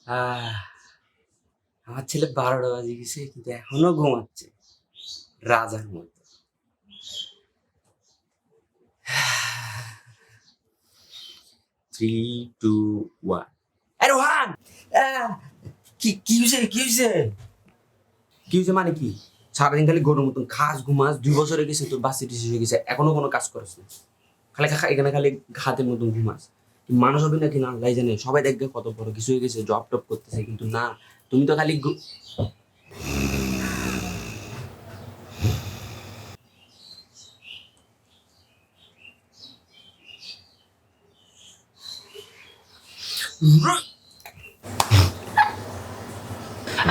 আহ আমার ছেলে 12টা বাজে গেছে কিন্তু এখনো ঘুমাচ্ছে রাজার মতো। 3, 2, 1। রোহান, আহ, কি হয়েছে কি হয়েছে কি হয়েছে মানে কি? সারাদিন খালি গরুর মতন খাস ঘুমাস, 2 বছর হয়ে গেছে তোর বাসি টিসি হয়ে গেছে, এখনো কোনো কাজ করছ না। খালি এখানে খালি হাতের মতন ঘুমাস। কি মানুষ হবে নাকি না আল্লাহ জানে। সবাই দেখবে কত বড় কিছু হয়ে গেছে, জব টপ করতেছে, কিন্তু না, তুমি তো খালি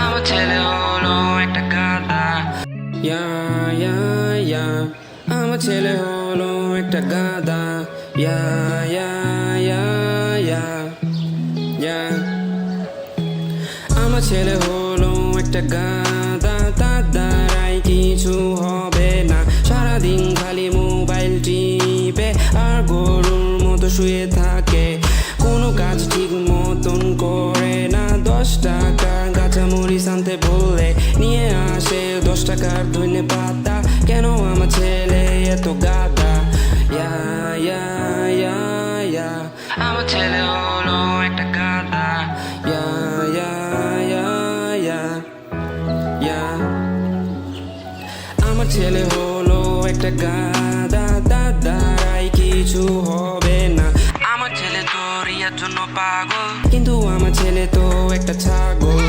আমার ছেলে হলো একটা গাধা। ইয়া ইয়া ইয়া আমার ছেলে হলো একটা গাধা। ইয়া ইয়া ইয়া ইয়া ইয়া আমার ছেলে হলো একটা গাধা। তার দ্বারাই কিছু হবে না। সারাদিন খালি মোবাইল টিপে আর গরুর মতো শুয়ে থাকে। কোনো কাজ ঠিক মতন করে না। 10 টাকা কাঁচামরিচ আনতে বললে নিয়ে আসে 10 টাকার ধনে পাতা। কেন আমার ছেলে এত গাধা? ইয়া ইয়া ইয়া ইয়া আমার ছেলে হলো একটা গাধা। ইয়া ইয়া ইয়া ইয়া ইয়া আমার ছেলে হলো একটা গাধা। তার দ্বারাই কিছু হবে না। আমার ছেলে তো রিয়ার জন্য পাগল, কিন্তু আমার ছেলে তো একটা ছাগল।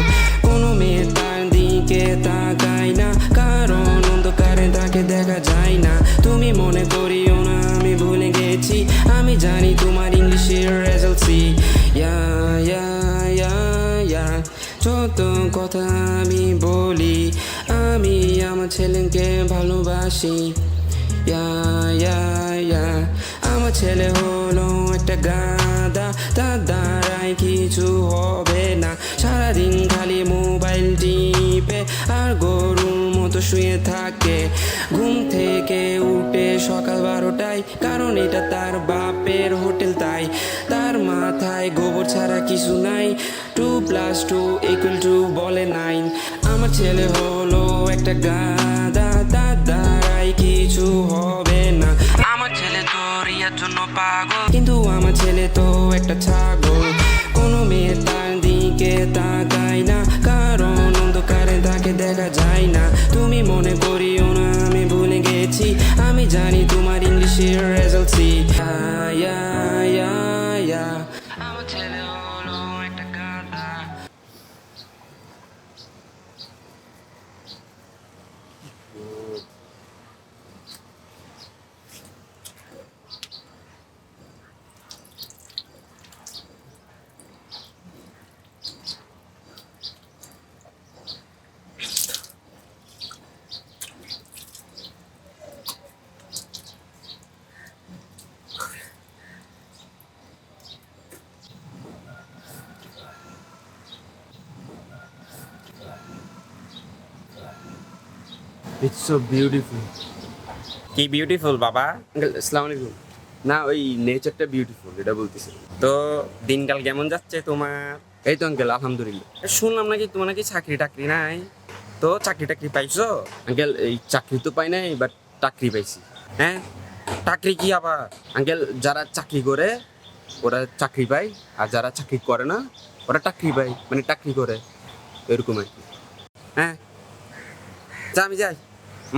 কোনো মেয়ে তার দিকে তাকায় না, কারণ অন্ধকারে তাকে দেখা যায় না। তুমি মনে করিও না আমি ভুলে গেছি, আমি জানি তোমার ইংলিশের রেজাল্ট সি। ইয়া ইয়া ইয়া ইয়া যত কথা আমি বলি, আমি আমার ছেলেকে ভালোবাসি। ইয়া ইয়া ইয়া আমার ছেলে হলো একটা গাধা। তার দ্বারাই কিছু হবে না। সারাদিন খালি মোবাইল টিপে আর গরুর মতো শুয়ে থাকে। ঘুম থেকে উঠে সকাল 12টায়, কারণ এটা তার বাপের হোটেল, তাই তার মাথায় গোবর ছাড়া কিছু নাই। 2+2 = বলে 9। আমার ছেলে হলো একটা গাধা। তার দ্বারাই কিছু হবে না। আমার ছেলে তো রিয়ার জন্য পাগল, কিন্তু আমার ছেলে তো একটা ছাগল। কোনো মেয়ে তার দিকে তাকায় না, কারণ অন্ধকারে তাকে দেখা যায় না। তুমি মনে করিও না আমি ভুলে গেছি, আমি জানি তোমার ইংলিশের রেজাল্ট সি। ইয়া ইয়া ইয়া আমার ছেলে হলো একটা গাধা। It's so beautiful. কি বিউটিফুল বাবা? আঙ্কেল আসসালামু আলাইকুম। না, ওই নেচারটা বিউটিফুল এটা বলতেছি। তো দিনকাল কেমন যাচ্ছে তোমার? এই তো আঙ্কেল আলহামদুলিল্লাহ। শুনলাম নাকি তোমার নাকি চাকরি টাকরি নাই। তো চাকরি টাকরি পাইছো? আঙ্কেল এই চাকরি তো পাই নাই, বাট চাকরি পাইছি। হ্যাঁ, চাকরি কি আবার? আঙ্কেল যারা চাকরি করে ওরা চাকরি পায়, আর যারা চাকরি করে না ওরা চাকরি পায়, মানে চাকরি করে, এরকম আর কি। হ্যাঁ, যা আমি যাই,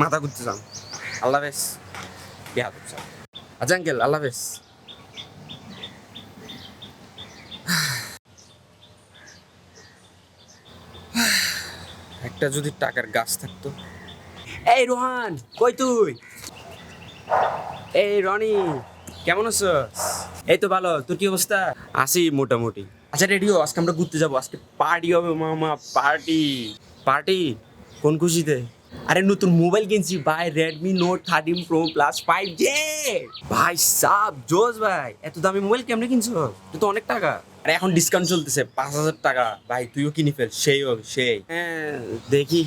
মাথা ঘুরতে যাম। আল্লাহ হাফেজ। আচ্ছা আঙ্কেল, আল্লাহ হাফেজ। একটা যদি টাকার গাছ থাকতো। এই রোহান, কই তুই? এই রনি, কেমন আছো? এই তো ভালো, তোর কি অবস্থা? আসি মোটামুটি। আচ্ছা রেডিও, আজকে আমরা ঘুরতে যাবো, আজকে পার্টি হবে মামা, পার্টি। পার্টি? কোন খুশিতে? আরে নতুন মোবাইল কিনছি ভাই, Redmi note 13 pro plus 5G। ভাই সাব জোস ভাই, এত দামি মোবাইল কেমনে কিনছো? তো তো অনেক টাকা। আরে এখন ডিসকাউন্ট চলতেছে, 5,000 টাকা। ভাই তুইও কিনে ফেল, সেই হবে সেই। হ্যাঁ, দেখি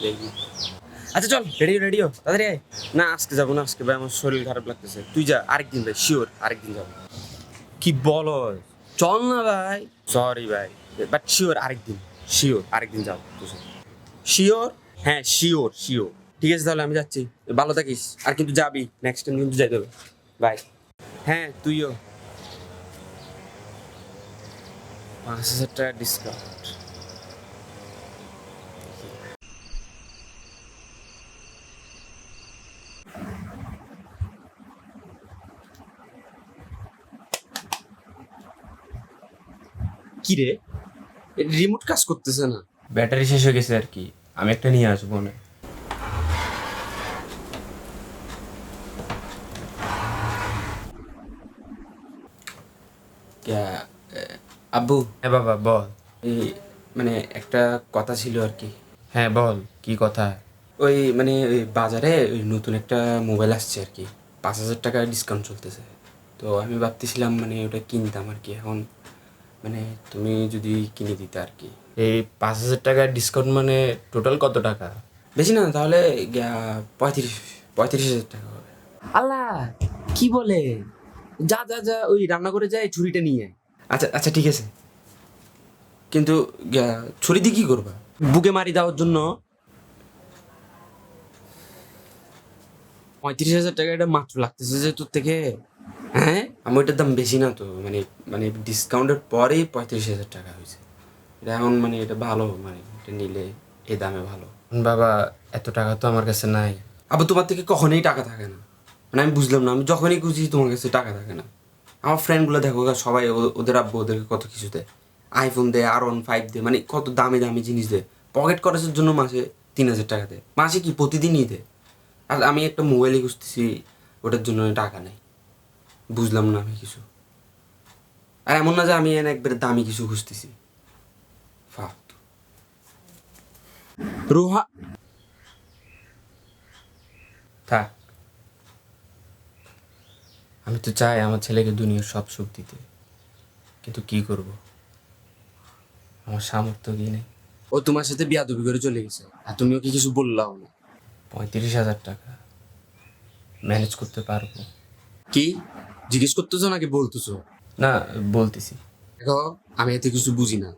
দেখি। আচ্ছা চল, রেডিও রেডিও তাড়াতাড়ি আয়। না আজকে যাবো না, আজকে ভাই আমার শরীর খারাপ লাগতেছে। তুই যা, আরেকদিন ভাই, শিওর আরেকদিন যাবো। কি বলো? চল না ভাই। সরি ভাই। বাট শিওর আরেকদিন যাও শিওর। হ্যাঁ শিওর ঠিক আছে তাহলে আমি যাচ্ছি, ভালো থাকিস। আর কিন্তু যাবি, নেক্সট টাইম কিন্তু যাইতে হবে। বাই। হ্যাঁ তুইও। 5,000 টাকা ডিসকাউন্ট। কি রে, রিমোট কাজ করতেছে না। ব্যাটারি শেষ হয়ে গেছে আর কি, আমি একটা নিয়ে আসবো না। আব্বু, হ্যাঁ বাবা বল। এই মানে একটা কথা ছিল আর কি। হ্যাঁ বল, কি কথা? ওই মানে ওই বাজারে ওই নতুন একটা মোবাইল আসছে আর কি, 5,000 টাকা ডিসকাউন্ট চলতেছে। তো আমি ভাবতেছিলাম মানে ওটা কিনতাম আর কি। এখন মানে তুমি যদি কিনে দিতে আর কি। এই 5,000 টাকার ডিসকাউন্ট মানে টোটাল কত টাকা? বেশি না, তাহলে 35,000 টাকা হবে। আল্লাহ, কি বলে? যা যা যা, ওই রান্না করে যায় ছুরিটা নিয়ে আয়। আচ্ছা আচ্ছা ঠিক আছে, কিন্তু ছুরি দিয়ে কি করবা? বুকে মারি দেওয়ার জন্য। 35,000 টাকা এটা মাত্র লাগতেছে যে তোর থেকে। হ্যাঁ, আমি ওইটার দাম বেশি না তো, মানে মানে ডিসকাউন্টের পরেই 35,000 টাকা হয়েছে। এটা এখন মানে এটা ভালো, মানে এটা নিলে এই দামে ভালো। বাবা এত টাকা তো আমার কাছে নাই। আবার তোমার থেকে কখনোই টাকা থাকে না, মানে আমি বুঝলাম না। আমি যখনই খুঁজি তোমার কাছে টাকা থাকে না। আমার ফ্রেন্ডগুলো দেখো সবাই ওদের আব্বু ওদেরকে কত কিছু দেয়, আইফোন দেয়, R15 দেয়, মানে কত দামি দামি জিনিস দেয়। পকেট খরচের জন্য মাসে 3,000 টাকা দেয়। মাসে কি প্রতিদিনই দেয়। আর আমি একটা মোবাইলই খুঁজতেছি, ওটার জন্য টাকা নেই। বুঝলাম না আমি কিছু। আর এমন না যে আমি এনে একবারে দামি কিছু খুঁজতেছি। ফালতু। রোহা, থাক, আমি তো চাই আমার ছেলেকে দুনিয়ার সব সুখ দিতে, কিন্তু কি করব, আমার সামর্থ্য কি নেই। ও তোমার সাথে বিয়াদবি করে চলে গেছে, আর তুমি ওকে কিছু বললাও না। 35,000 টাকা ম্যানেজ করতে পারবো? কি জিজ্ঞেস করতেছো নাকি বলতেছো? না, বলতেছি। দেখো, আমি এতে কিছু বুঝি না।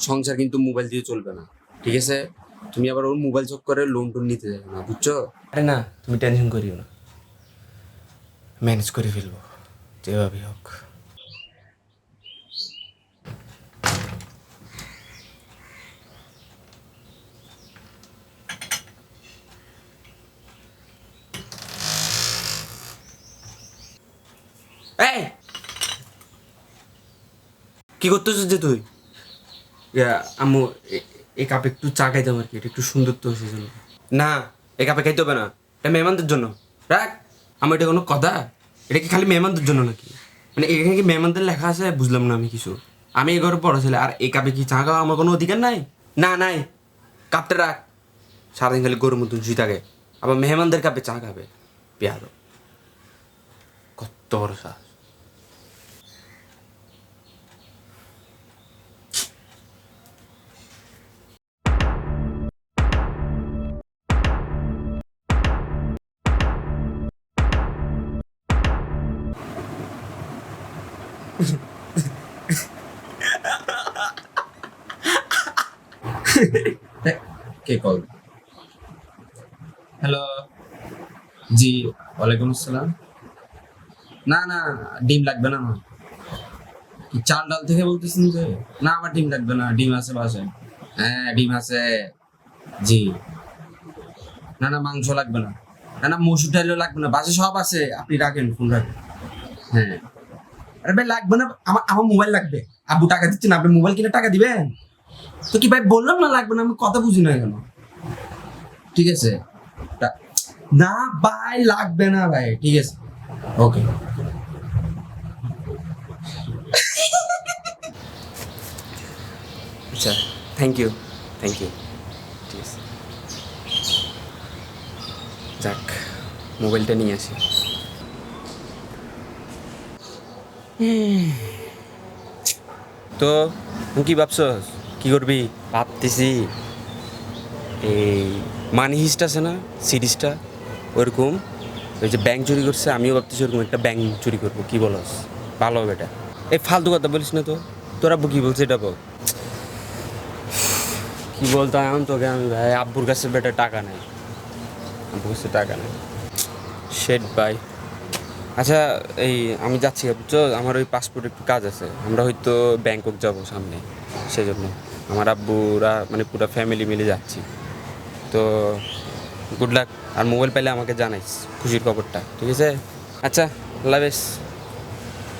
সংসার কিন্তু মোবাইল দিয়ে চলবে না, ঠিক আছে? তুমি আবার ওর মোবাইল চক করে লোন টোন নিতে যাবে না, বুঝছো? আরে না, তুমি টেনশন করিও না, ম্যানেজ করে ফেলবো যেভাবে হোক। এই কি করতেছিস যে তুই? আম্মু, এই কাপে একটু চা খাইতাম আর কি, এটা একটু সুন্দর তো সেজন্য। না, এই কাপে খাইতে হবে না, এটা মেহমানদের জন্য। রাখ। আমার এটা কোনো কথা? এটা কি খালি মেহমানদের জন্য নাকি? মানে এখানে কি মেহমানদের লেখা আছে? বুঝলাম না আমি কিছু। আমি এই ঘরে বড় ছেলে, আর এই কাপে কি চা খাওয়া আমার কোনো অধিকার নাই? না নাই, কাপটা রাখ। সারাদিন খালি গরুর মতন শুয়ে থাকে, আবার মেহমানদের কাপে চা খাবে। পেয়ার কত বড় সাহস! কে কল? হ্যালো, জি, ওয়ালাইকুম আসসালাম। না না, ডিম লাগবে না আমার। কি চাল ডাল থেকে বলতেছেন যে? না, আমার ডিম লাগবে না, ডিম আছে বাসায়। হ্যাঁ ডিম আছে, জি। না না, মাংস লাগবে না। না না, মসুর ডালও লাগবে না, বাসায় সব আছে। আপনি রাখেন, ফোন রাখেন। হ্যাঁ, আরে ভাই লাগবে না, আমার আমার মোবাইল লাগবে। আব্বু টাকা দিচ্ছেন, আপনি মোবাইল কিনে টাকা দিবেন? তো কি ভাই বললাম না লাগবে না, আমি কথা বুঝি না কেন? ঠিক আছে, না ভাই লাগবে না ভাই, ঠিক আছে, ওকে। আচ্ছা, থ্যাংক ইউ। ঠিক আছে, যাক, মোবাইলটা নিয়ে আসি। তো তুই কি ভাবছস, কি করবি? ভাবতেছি এই মানি হিস্ট আছে না, সিরিজটা, ওরকম ওই যে ব্যাংক চুরি করছে, আমিও ভাবতেছি ওরকম একটা ব্যাংক চুরি করবো। কি বলস? ভালো হবে এটা। এই ফালতু কথা বলিস না তো, তোরা কি বলছে এটা বল। কি বলতো এখন তোকে আমি ভাই, আব্বুর কাছে বেটা টাকা নেই, আব্বুর কাছে টাকা নেই। শেট ভাই। আচ্ছা এই আমি যাচ্ছি বুঝছো, আমার ওই পাসপোর্টে একটু কাজ আছে, আমরা হয়তো ব্যাংকক যাব সামনে, সেই জন্য আমার আব্বুরা মানে পুরো ফ্যামিলি মিলে যাচ্ছি। তো গুড লাক, আর মোবাইল পেলে আমাকে জানাইস খুশির খবরটা, ঠিক আছে? আচ্ছা আল্লাহ হাফেজ।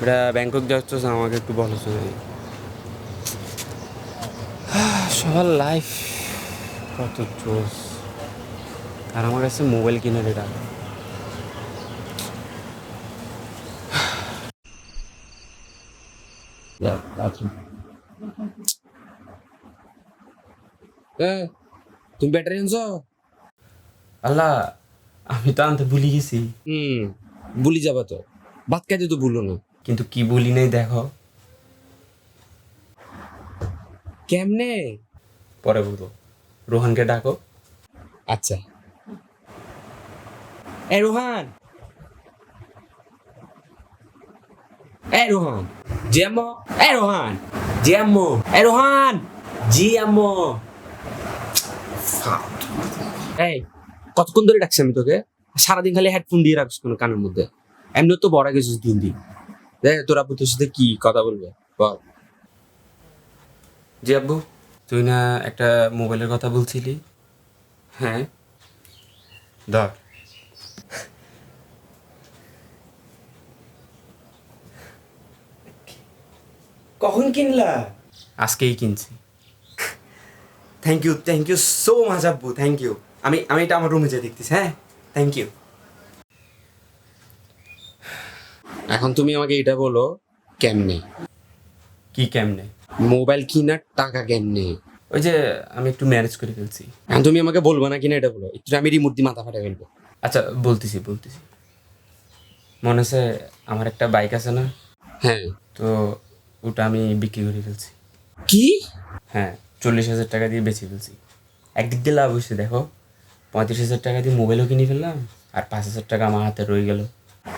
এটা ব্যাংকক যাচ্ছ, আমাকে একটু বলো তো। সবার লাইফ কত জোস, আর আমার কাছে মোবাইল কিনে এটা। তুমি ব্যাটারি আনছো? আল্লাহ, আমি তো আনতে ভুলে গেছি। ভুলি যাবা তো, ভাত খাইতে তো ভুলো না। কিন্তু কি বলি নাই দেখো, কেমনে? পরে বলবো। রোহানকে ডাকো। আচ্ছা। এ রোহান, এ রোহান, জি আম্মু, এ রোহান, জি আম্মু, এ রোহান, জি আম্মু। এই কতক্ষণ ধরে ডাকছি আমি তোকে? সারাদিন খালি হেডফোন দিয়ে রাখছিস কোনো কানের মধ্যে, এমনি তো বড় গেছিস দিন দিন। দেখ তোর আব্বু তোর সাথে কি কথা বলবে বল। জি আব্বু, তুই না একটা মোবাইলের কথা বলছিলি? হ্যাঁ, ধর। কখন কিনলা? আজকেই কিনছি। থ্যাংক ইউ সো মাচ আব্বু, থ্যাংক ইউ। আমি আমি এটা আমার রুমে যেয়ে দেখতেছি। হ্যাঁ, থ্যাংক ইউ। এখন তুমি আমাকে এটা বলো, কেমনে কি কেমনে? মোবাইল কিনার টাকা কেমনে? ওই যে আমি একটু ম্যানেজ করে ফেলছি। এখন তুমি আমাকে বলবো না কিনা এটা বলো, একটু আমি রিমোট দিয়ে মাথা ফাটা ফেলবো। আচ্ছা বলতেছি। মনে আছে আমার একটা বাইক আছে না, হ্যাঁ। তো ওটা আমি বিক্রি করে ফেলছি। কি? হ্যাঁ, 40,000 টাকা দিয়ে বেচে ফেলছি। একদিক দিয়ে লাভ হয়েছে দেখো, 35,000 টাকা দিয়ে মোবাইলও কিনে ফেললাম, আর 5,000 টাকা আমার হাতে রয়ে গেল।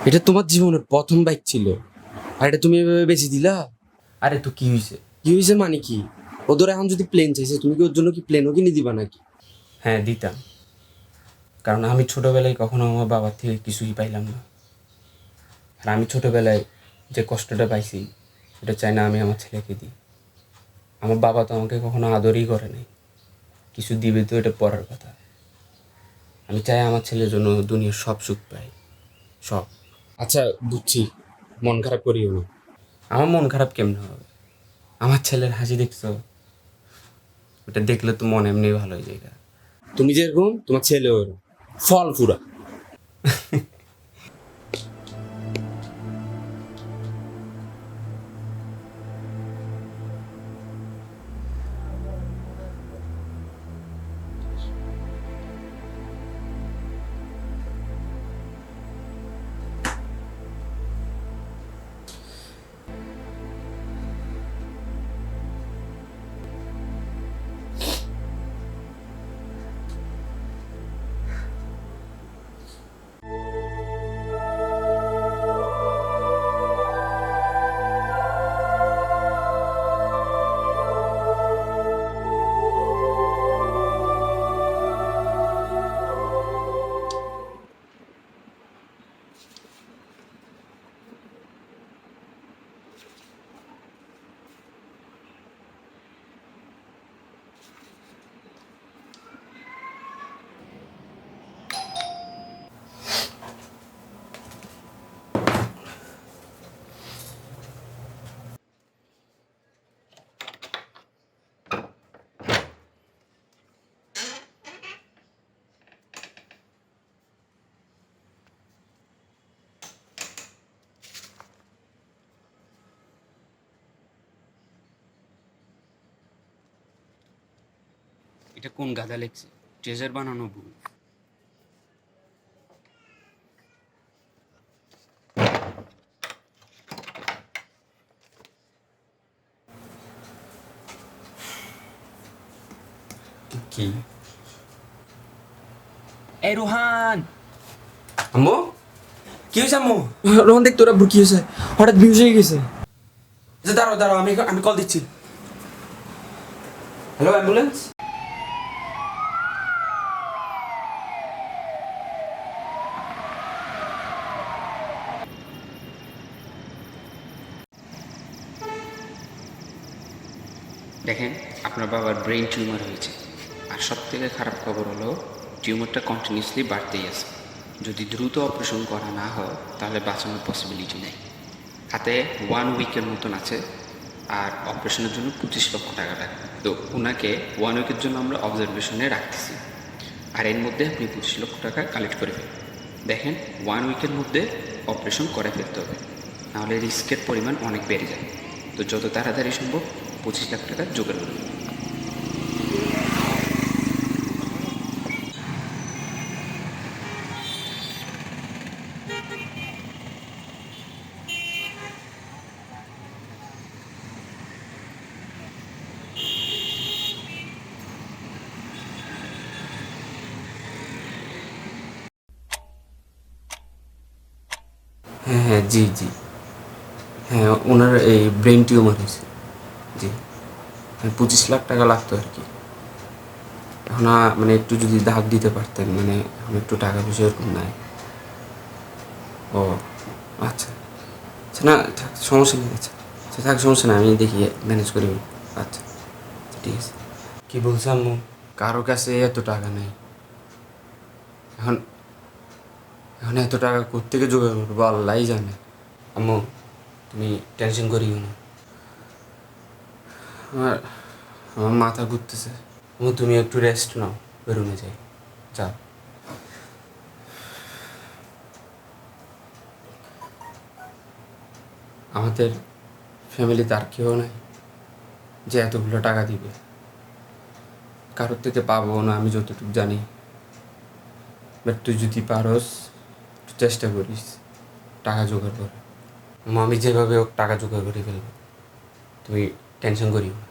এটা তোমার জীবনের প্রথম বাইক ছিল, আর এটা তুমি এভাবে বেশি দিলা? আরে তো কি হয়েছে? কি হয়েছে মানে কি? ওদের এখন যদি প্লেন চাইছে, তুমি কি ওর জন্য কি প্লেনও কিনে দিবা নাকি? হ্যাঁ দিতাম, কারণ আমি ছোটোবেলায় কখনো আমার বাবার থেকে কিছুই পাইলাম না। আর আমি ছোটোবেলায় যে কষ্টটা পাইছি, এটা চাই না আমি আমার ছেলেকে দিই। আমার বাবা তো আমাকে কখনো আদরই করে নাই, কিছু দিবে তো এটা পরের কথা। আমি চাই আমার ছেলের জন্য দুনিয়ার সব সুখ পাই, সব। আচ্ছা বুঝছি, মন খারাপ করিও না। আমার মন খারাপ কেমনে হবে? আমার ছেলের হাসি দেখছো? ওটা দেখলে তো মন এমনি ভালো হয়ে যায়। তুমি যেরকম, তোমার ছেলে ওর ফল পুরা। এটা কোন গাধা লেখছে? ট্রেজার বানানো ভুল। কি? এই রোহান, আম্মু, কি হয়েছে আম্মু? রোহন দেখ তোর আব্বুর কি হয়েছে, হঠাৎ বিহুশ হয়ে গেছে। আচ্ছা, দাঁড়াও আমি কল দিচ্ছি। Hello ambulance. বাবার ব্রেন টিউমার হয়েছে। আর সব থেকে খারাপ খবর হলো টিউমারটা কন্টিনিউসলি বাড়তেই আছে। যদি দ্রুত অপারেশন করা না হয় তাহলে বাঁচানোর পসিবিলিটি নেই। হাতে 1 উইকের মতন আছে, আর অপারেশনের জন্য 25 লক্ষ টাকা লাগবে। তো ওনাকে 1 উইকের জন্য আমরা অবজারভেশনে রাখতেছি, আর এর মধ্যে আপনি 25 লক্ষ টাকা কালেক্ট করে ফেলুন। দেখেন 1 উইকের মধ্যে অপারেশন করে ফেলতে হবে, নাহলে রিস্কের পরিমাণ অনেক বেড়ে যায়। তো যত তাড়াতাড়ি সম্ভব 25 লাখ টাকা জোগাড় করুন। হ্যাঁ হ্যাঁ, জি জি, হ্যাঁ ওনার এই ব্রেন টিউমার হয়েছে। জি, 25 লাখ টাকা লাগতো আর কি। এখন মানে একটু যদি দাগ দিতে পারতেন, মানে এখন একটু টাকা পয়সা এরকম নাই। ও আচ্ছা আচ্ছা, না থাক, সমস্যা নেই। আচ্ছা আচ্ছা, থাক, সমস্যা নেই, আমি দেখি ম্যানেজ করি। আচ্ছা আচ্ছা, ঠিক আছে। কি বলছে আম্মু? কারো কাছে এত টাকা নেই এখন। এখন এত টাকা কোত্থেকে জোগাড় করবো আল্লাহই জানে। আম্মু তুমি টেনশন করিও না। আমার আমার মাথা ঘুরতেছে। আম্মু তুমি একটু রেস্ট নাও, বেরোনে যাই, যাও। আমাদের ফ্যামিলিতে আর কেউ নাই যে এতগুলো টাকা দিবে। কারোর থেকে পাবো না আমি যতটুকু জানি। বাট তুই যদি পারস একটু চেষ্টা করিস টাকা জোগাড় করে। আমি যেভাবে হোক টাকা জোগাড় করে ফেলবো, তুমি টেনশন করিও না।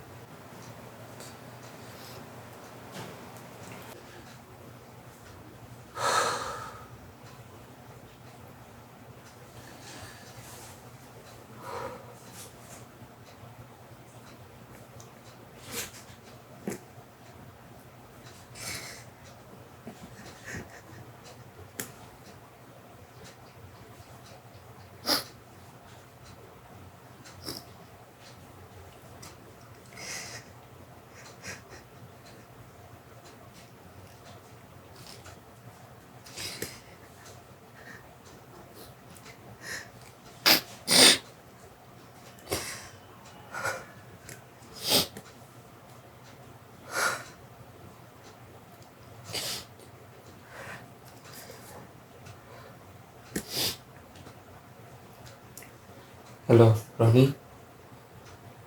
হ্যালো রনি।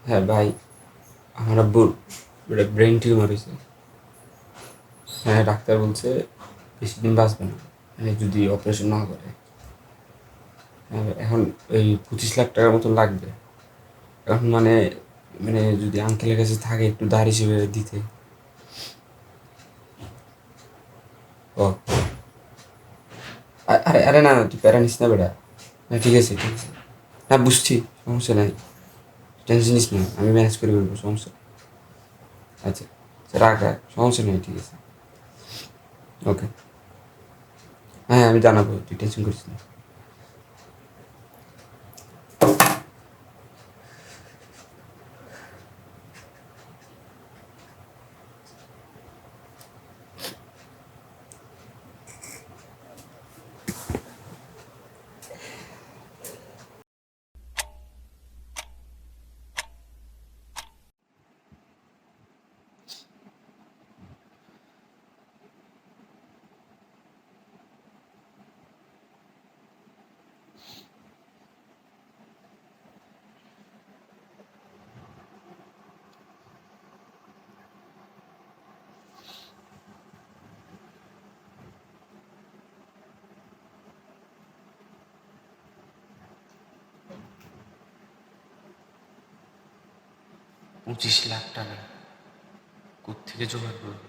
হ্যাঁ ভাই, আমার আব্বুর ব্রেন টিউমার হয়েছে। হ্যাঁ ডাক্তার বলছে বেশি দিন বাঁচবে না, মানে যদি অপারেশন না করে। হ্যাঁ, এখন এই 25 লাখ টাকার মতো লাগবে। এখন মানে মানে যদি আঙ্কেলের কাছে থাকে একটু ধার হিসেবে দিতে। ও আরে আরে, না না, তুই প্যারা নিস না বেটা। না ঠিক আছে ঠিক আছে, না বুঝছি, সমস্যা নাই, টেনশন নিস না, আমি ম্যানেজ করে বলবো, সমস্যা নেই। আচ্ছা আচ্ছা, রাখ রাখ, সমস্যা নেই, ঠিক আছে। ওকে, হ্যাঁ আমি জানাবো, তুই টেনশন করিস না। $25 লাখ কোত্থেকে জোগাড় করবো?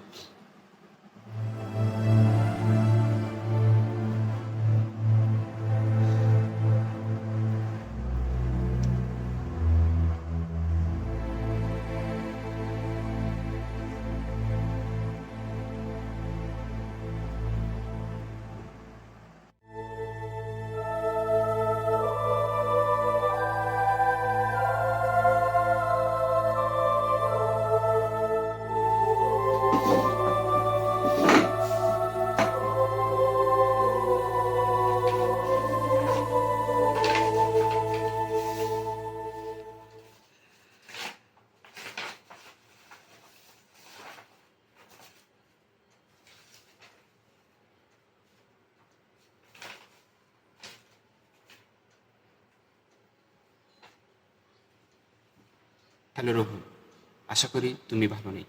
হ্যালো রোহন, আশা করি তুমি ভালো নেই।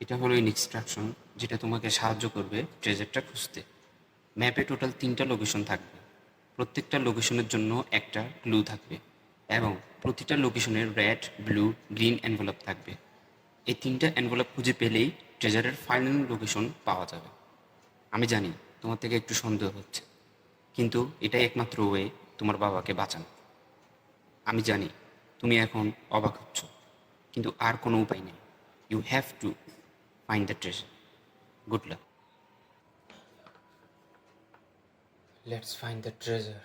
এটা হলো ইনস্ট্রাকশন যেটা তোমাকে সাহায্য করবে ট্রেজারটা খুঁজতে। ম্যাপে টোটাল 3টা লোকেশন থাকবে। প্রত্যেকটা লোকেশনের জন্য একটা ক্লু থাকবে এবং প্রতিটা লোকেশনের রেড, ব্লু, গ্রিন এনভেলপ থাকবে। এই 3টা এনভেলপ খুঁজে পেলেই ট্রেজারের ফাইনাল লোকেশন পাওয়া যাবে। আমি জানি তোমার থেকে একটু সন্দেহ হচ্ছে, কিন্তু এটাই একমাত্র ওয়ে তোমার বাবাকে বাঁচানো। আমি জানি তুমি এখন অবাক হচ্ছ, কিন্তু আর কোনো উপায় নেই। You have to find the treasure. Good luck. Let's find the treasure.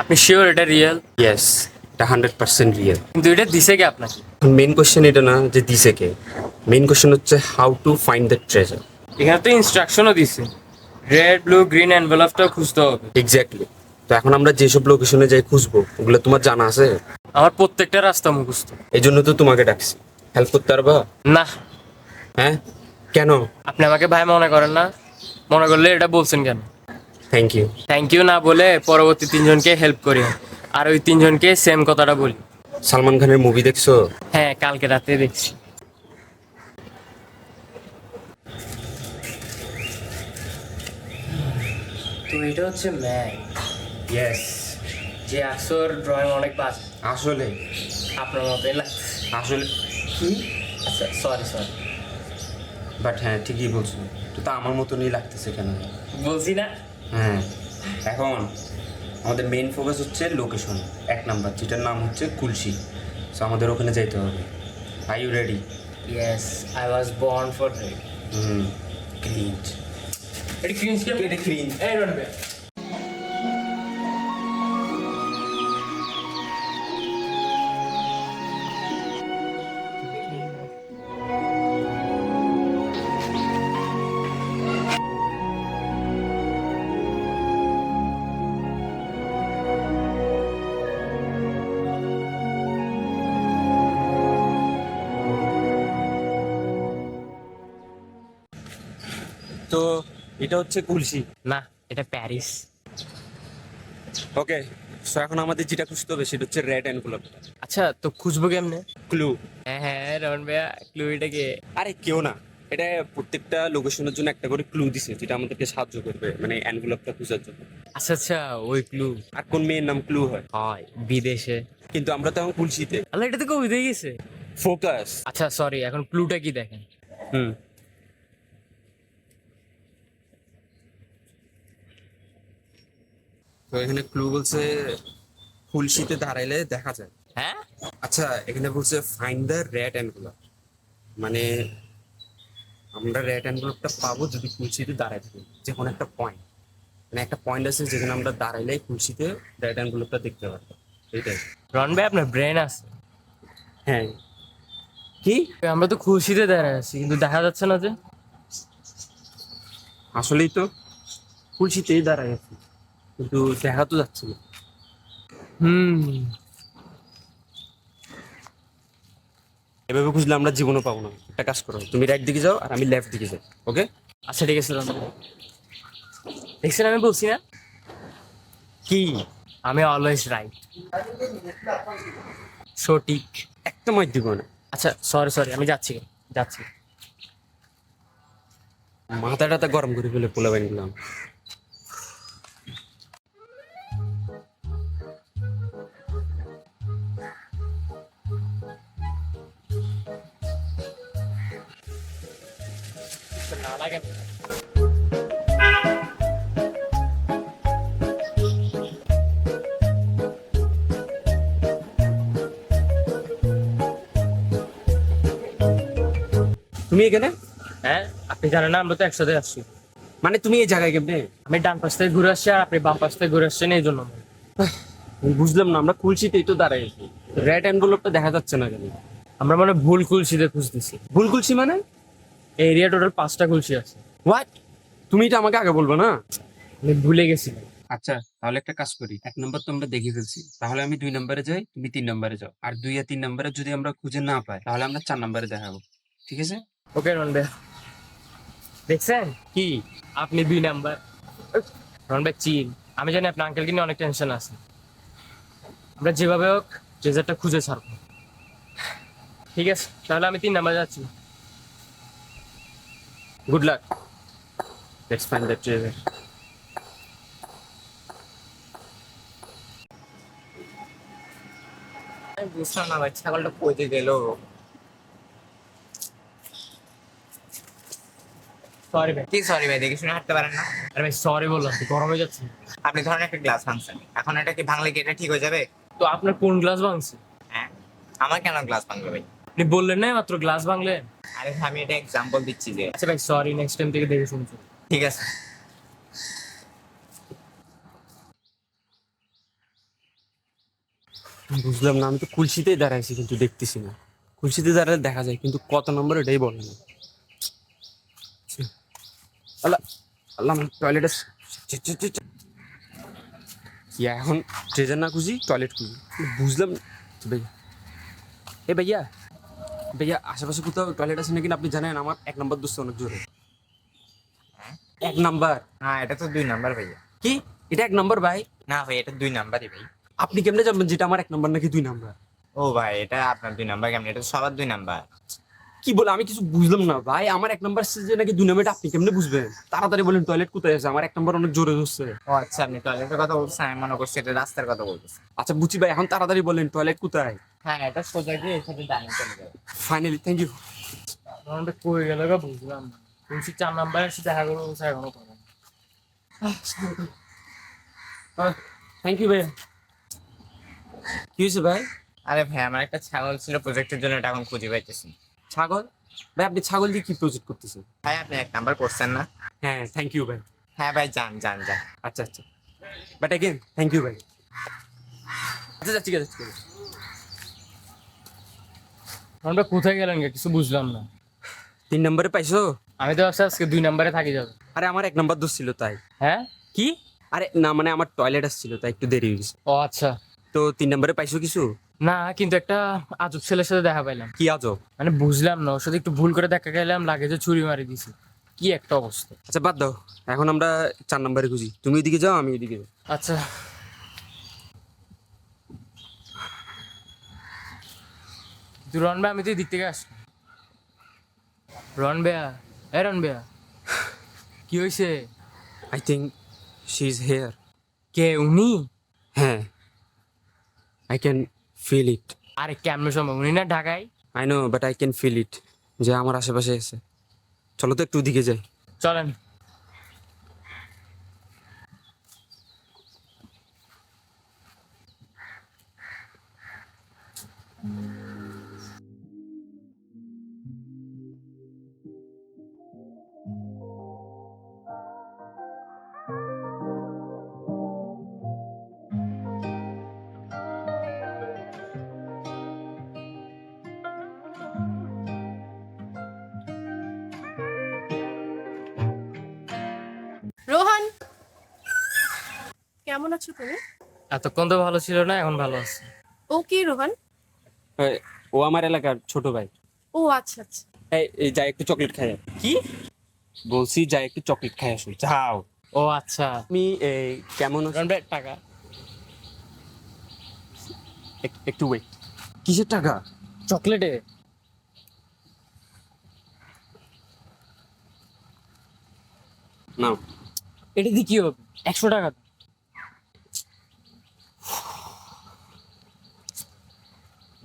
আপনি শিওর এটা রিয়েল? ইয়েস, এটা 100% রিয়েল। কিন্তু এটা দিছে কে আপনাকে? মেন কোশ্চেন এটা না যে দিছে কে, মেন কোশ্চেন হচ্ছে how to find the treasure. এখানে তো ইনস্ট্রাকশনও দিছে, রেড, ব্লু, গ্রিন এনভেলপটাও খুঁজতে হবে। এক্স্যাক্টলি। তো এখন আমরা যেসব লোকেশনে যাই খুঁজবো ওগুলো তোমার জানা আছে? আমার প্রত্যেকটা রাস্তা মুখস্থ। এই জন্য তো তোমাকে ডাকছি, হেল্প করতে পারবা? না, হ্যাঁ, কেন? আপনি আমাকে ভাই মনে করেন না? মনে করলে এটা বলছেন কেন? Thank you. থ্যাংক ইউ না বলে পরবর্তী 3জনকে হেল্প করি, আর ওই 3জনকে সেম কথাটা বলি। সালমান খানের মুভি দেখছো? হ্যাঁ, কালকে রাতে দেখছি। তো এটা হচ্ছে ম্যাপ। ইয়েস। যে আকসর ড্রয়িং অনেক বাজে, আসলে আপনার মতোই না? আসলে কি? আচ্ছা, সরি। বাট হ্যাঁ, ঠিকই বলছো। তো তা আমার মতনই লাগতেছে কেন? বলছি না? হ্যাঁ, এখন আমাদের মেইন ফোকাস হচ্ছে লোকেশন 1 নাম্বার, যেটার নাম হচ্ছে কুলসি। সো আমাদের ওখানে যাইতে হবে। Are you ready? Yes, I was born for it. Cringe. এটা cringe কেমন? এটা cringe। এই রনবে। তো এটা হচ্ছে কুলসি। না, এটা প্যারিস। ওকে, সো এখন আমাদের যেটা খুঁজতে হবে সেটা হচ্ছে রেড এনভেলপ। আচ্ছা, তো খুঁজবো কেমনে? ক্লু? হ্যাঁ, রন ভাইয়া, ক্লু এটা কে? আরে কেউ না, এটা প্রত্যেকটা লোকেশনের জন্য একটা করে ক্লু দিছে, যেটা আমাদেরকে সাহায্য করবে মানে এনভেলপটা খোঁজার জন্য। আচ্ছা, ওই ক্লু আর কোন মেয়ের নাম ক্লু হয়? হয় বিদেশে। কিন্তু আমরা তো এখন কুলসিতে। আল্লাহ, এটা তো কবিতা গেছে। ফোকাস। আচ্ছা, সরি, এখন ক্লুটা কি দেখেন। হুম। তো এখানে ক্লু বলছে কুলসিতে দাঁড়াইলে দেখা যায়। হ্যাঁ? আচ্ছা, এখানে বলছে ফাইন্ড দ্য রেড এনভেলপ, মানে আমরা রেড এনভেলপটা পাবো যদি কুলসিতে দাঁড়ায় থাকি, যে কোনো একটা পয়েন্ট, মানে একটা পয়েন্ট আছে যেখানে আমরা দাঁড়াইলে কুলসিতে রেড এনভেলপটা দেখতে পারবো, এইটাই। রন ভাই, আপনার ব্রেন আছে? হ্যাঁ। কি? আমরা তো খুশিতে দাঁড়ায় আছি, কিন্তু দেখা যাচ্ছে না যে। আসলেই তো কুলসিতেই দাঁড়ায় আছি, কিন্তু দেখা তো যাচ্ছে না। এভাবে খুঁজলে আমরা জীবনও পাবো না। একটা কাজ করো, তুমি রাইট দিকে যাও আর আমি লেফট দিকে যাই। ওকে? আচ্ছা, ঠিক আছে রন ভাই। দেখছেন, আমি বলছি না কি? আমি অলওয়েজ রাইট, সঠিক। একটা মাইক দিব না। আচ্ছা, সরি, আমি যাচ্ছি। মাথাটা গরম করে ফেলে পোলা বাইন গেলাম। না লাগে। তুমি এখানে? হ্যাঁ, আপনি জানেন না আমরা তো একসাথে আসছি। মানে তুমি এই জায়গায় কেমনে? আমি ডান পাশ থেকে ঘুরে আসছি, আর আপনি বাম পাশ থেকে ঘুরে আসছেন, এই জন্য। আমি বুঝলাম না, আমরা কুলসিতেই তো দাঁড়াই আছি, রেড এনভেলপটা দেখা যাচ্ছে না কেন? আমরা মানে ভুল কুলসিতে খুঁজতেছি। ভুল কুলসি মানে? এই এরিয়া টোটাল 5টা কুলসি আছে। হোয়াট? তুমি এটা আমাকে আগে বলবো না? আমি ভুলে গেছিলাম। আচ্ছা, তাহলে একটা কাজ করি। 1 নম্বর তো আমরা দেখে ফেলছি, তাহলে আমি 2 নম্বরে যাই, তুমি 3 নম্বরে যাও। আর 2 আর 3 নম্বরে যদি আমরা খুঁজে না পাই, তাহলে আমরা 4 নম্বরে দেখাবো। ঠিক আছে? ওকে রন ভাই, দেখছেন কি? আপনি 2 নাম্বার। রন ভাই চিল। আমি জানি আপনার আঙ্কেলকে নিয়ে অনেক টেনশন আছে। আমরা যেভাবে হোক ট্রেজারটা খুঁজে ছাড়বো। ঠিক আছে, তাহলে আমি 3 নাম্বার যাচ্ছি। Good luck, let's find the treasure. আমি বুঝলাম না ভাই, ছাগলটা কইতে গেল। সরি ভাই। কি সরি ভাই, দেখে শুনে হাঁটতে পারেন না? আরে ভাই সরি বললাম তো, গরমে যাচ্ছে। আপনি ধরেন একটা গ্লাস ভাঙছেন, এখন এটা কি ভাঙলে কি এটা ঠিক হয়ে যাবে? তো আপনার কোন গ্লাস ভাঙছে? হ্যাঁ, আমার কেন গ্লাস ভাঙবে ভাই? আপনি বললেন না মাত্র গ্লাস ভাঙলে। আরে ভাই, আমি এটা এক্সাম্পল দিচ্ছি যে। আচ্ছা ভাই সরি, নেক্সট টাইম থেকে দেখে শুনছি। ঠিক আছে। বুঝলাম না, আমি তো কুলসিতেই দাঁড়াইছি কিন্তু দেখতেছি না। কুলসিতে দাঁড়ালে দেখা যায় কিন্তু কত নম্বর এটাই বলে না। আল্লাহ আল্লাহ, আমার টয়লেটে কি এখন ট্রেজার না খুঁজি, টয়লেট খুঁজি, বুঝলাম না। ভাইয়া, এ ভাইয়া ভাইয়া, আশেপাশে কোথাও টয়লেট আছে নাকি? আপনি জানেন আমার 1 নম্বর দোস্ত অনেক জোরে। 1 নাম্বার? না, এটা তো 2 নাম্বার ভাইয়া। কি এটা 1 নম্বর ভাই? না ভাই, এটা 2 নাম্বারই ভাই। আপনি কেমনে জানবেন যেটা আমার 1 নম্বর নাকি 2 নাম্বার? ও ভাই, এটা আপনার 2 নাম্বার কেমন? এটা তো সবার 2 নাম্বার। কি বলে, আমি কিছু বুঝলাম না ভাই। আমার 1 নম্বর যে নাকি 2 নম্বরটা আপনি কেমনে বুঝবেন? তাড়াতাড়ি বলেন টয়লেট কোথায় আছে, আমার 1 নম্বর অনেক জোরে ধরছে। ও আচ্ছা, আপনি টয়লেটের কথা বলছেন, আমি মনে করছি এটা রাস্তার কথা বলতেছেন। আচ্ছা বুঝছি ভাই, এখন তাড়াতাড়ি বলেন টয়লেট কোথায়। হ্যাঁ, এটা সোজা গিয়ে এর সাথে ডাইনে চলে যাবে। Finally, thank you. আমাদের কই গেল গো, বুঝলাম না। তুলসী 4 নাম্বার এসে দেখা করবো, বলছে এখনো করে না। থ্যাংক ইউ ভাই। কি হয়েছে ভাই? আরে ভাই, আমার একটা ছাগল ছিল প্রজেক্টের জন্য, এটা এখন খুঁজে পাইতেছি। ছাগল? ভাই আপনি ছাগল দিয়ে কি প্রজেক্ট করতেছেন? ভাই, আপনি 1 নাম্বার করছেন না? হ্যাঁ থ্যাংক ইউ ভাই। হ্যাঁ ভাই, যান যান যান। আচ্ছা আচ্ছা, বাট অ্যাগেন থ্যাংক ইউ ভাই। আচ্ছা আচ্ছা, ঠিক আছে ঠিক আছে। আমরা কোথায় গেলেন গে, কিছু বুঝলাম না। 3 নম্বরে পাইছো? আমি তো ভাবছি আজকে 2 নাম্বারে থাকি যাবে। আরে আমার 1 নম্বর দোষ ছিল তাই। হ্যাঁ কি? আরে না মানে আমার টয়লেট আসছিল তাই একটু দেরি হয়ে গেছে। ও আচ্ছা। তো 3 নম্বরে পাইছো কিছু? না, কিন্তু একটা আজব ছেলের সাথে দেখা পাইলাম। কি আজব? মানে বুঝলাম না, ওর সাথে একটু ভুল করে দেখা গেলাম, লাগেজে ছুরি মারি দিছি। কি একটা অবস্থা। আচ্ছা বাদ দাও, এখন আমরা 4 নম্বরে খুঁজি। তুমি ওইদিকে যাও, আমি ওইদিকে যাই। আচ্ছা, তুই রন ভাই, আমি তো দিক থেকে আসলাম। রন বেয়া, রন বেয়া, কি হয়েছে? I think she is here. কে উনি? হ্যাঁ, আই ক্যান ফিল ইট। আরে কেমন সময়, উনি না ঢাকায়? I know, but I can feel it যে আমার আশেপাশে আছে। চলো তো একটু ওদিকে যাই। চলেন। রোহান, কেমন আছো তুমি? এতক্ষণ তো ভালো ছিল না, এখন ভালো আছে। ও কি রোহান? ও আমার এলাকার ছোট ভাই। ও আচ্ছা আচ্ছা। এই যাই একটু চকলেট খাই। কি বলছি যাই একটু চকলেট খাই আসো, যাও। ও আচ্ছা। তুমি এই কেমন আছো? রন ভাই টাকা। একটু ওয়েট। কিসের টাকা? চকলেটে। নাও। এটা দিয়ে কি হবে? 100 টাকা।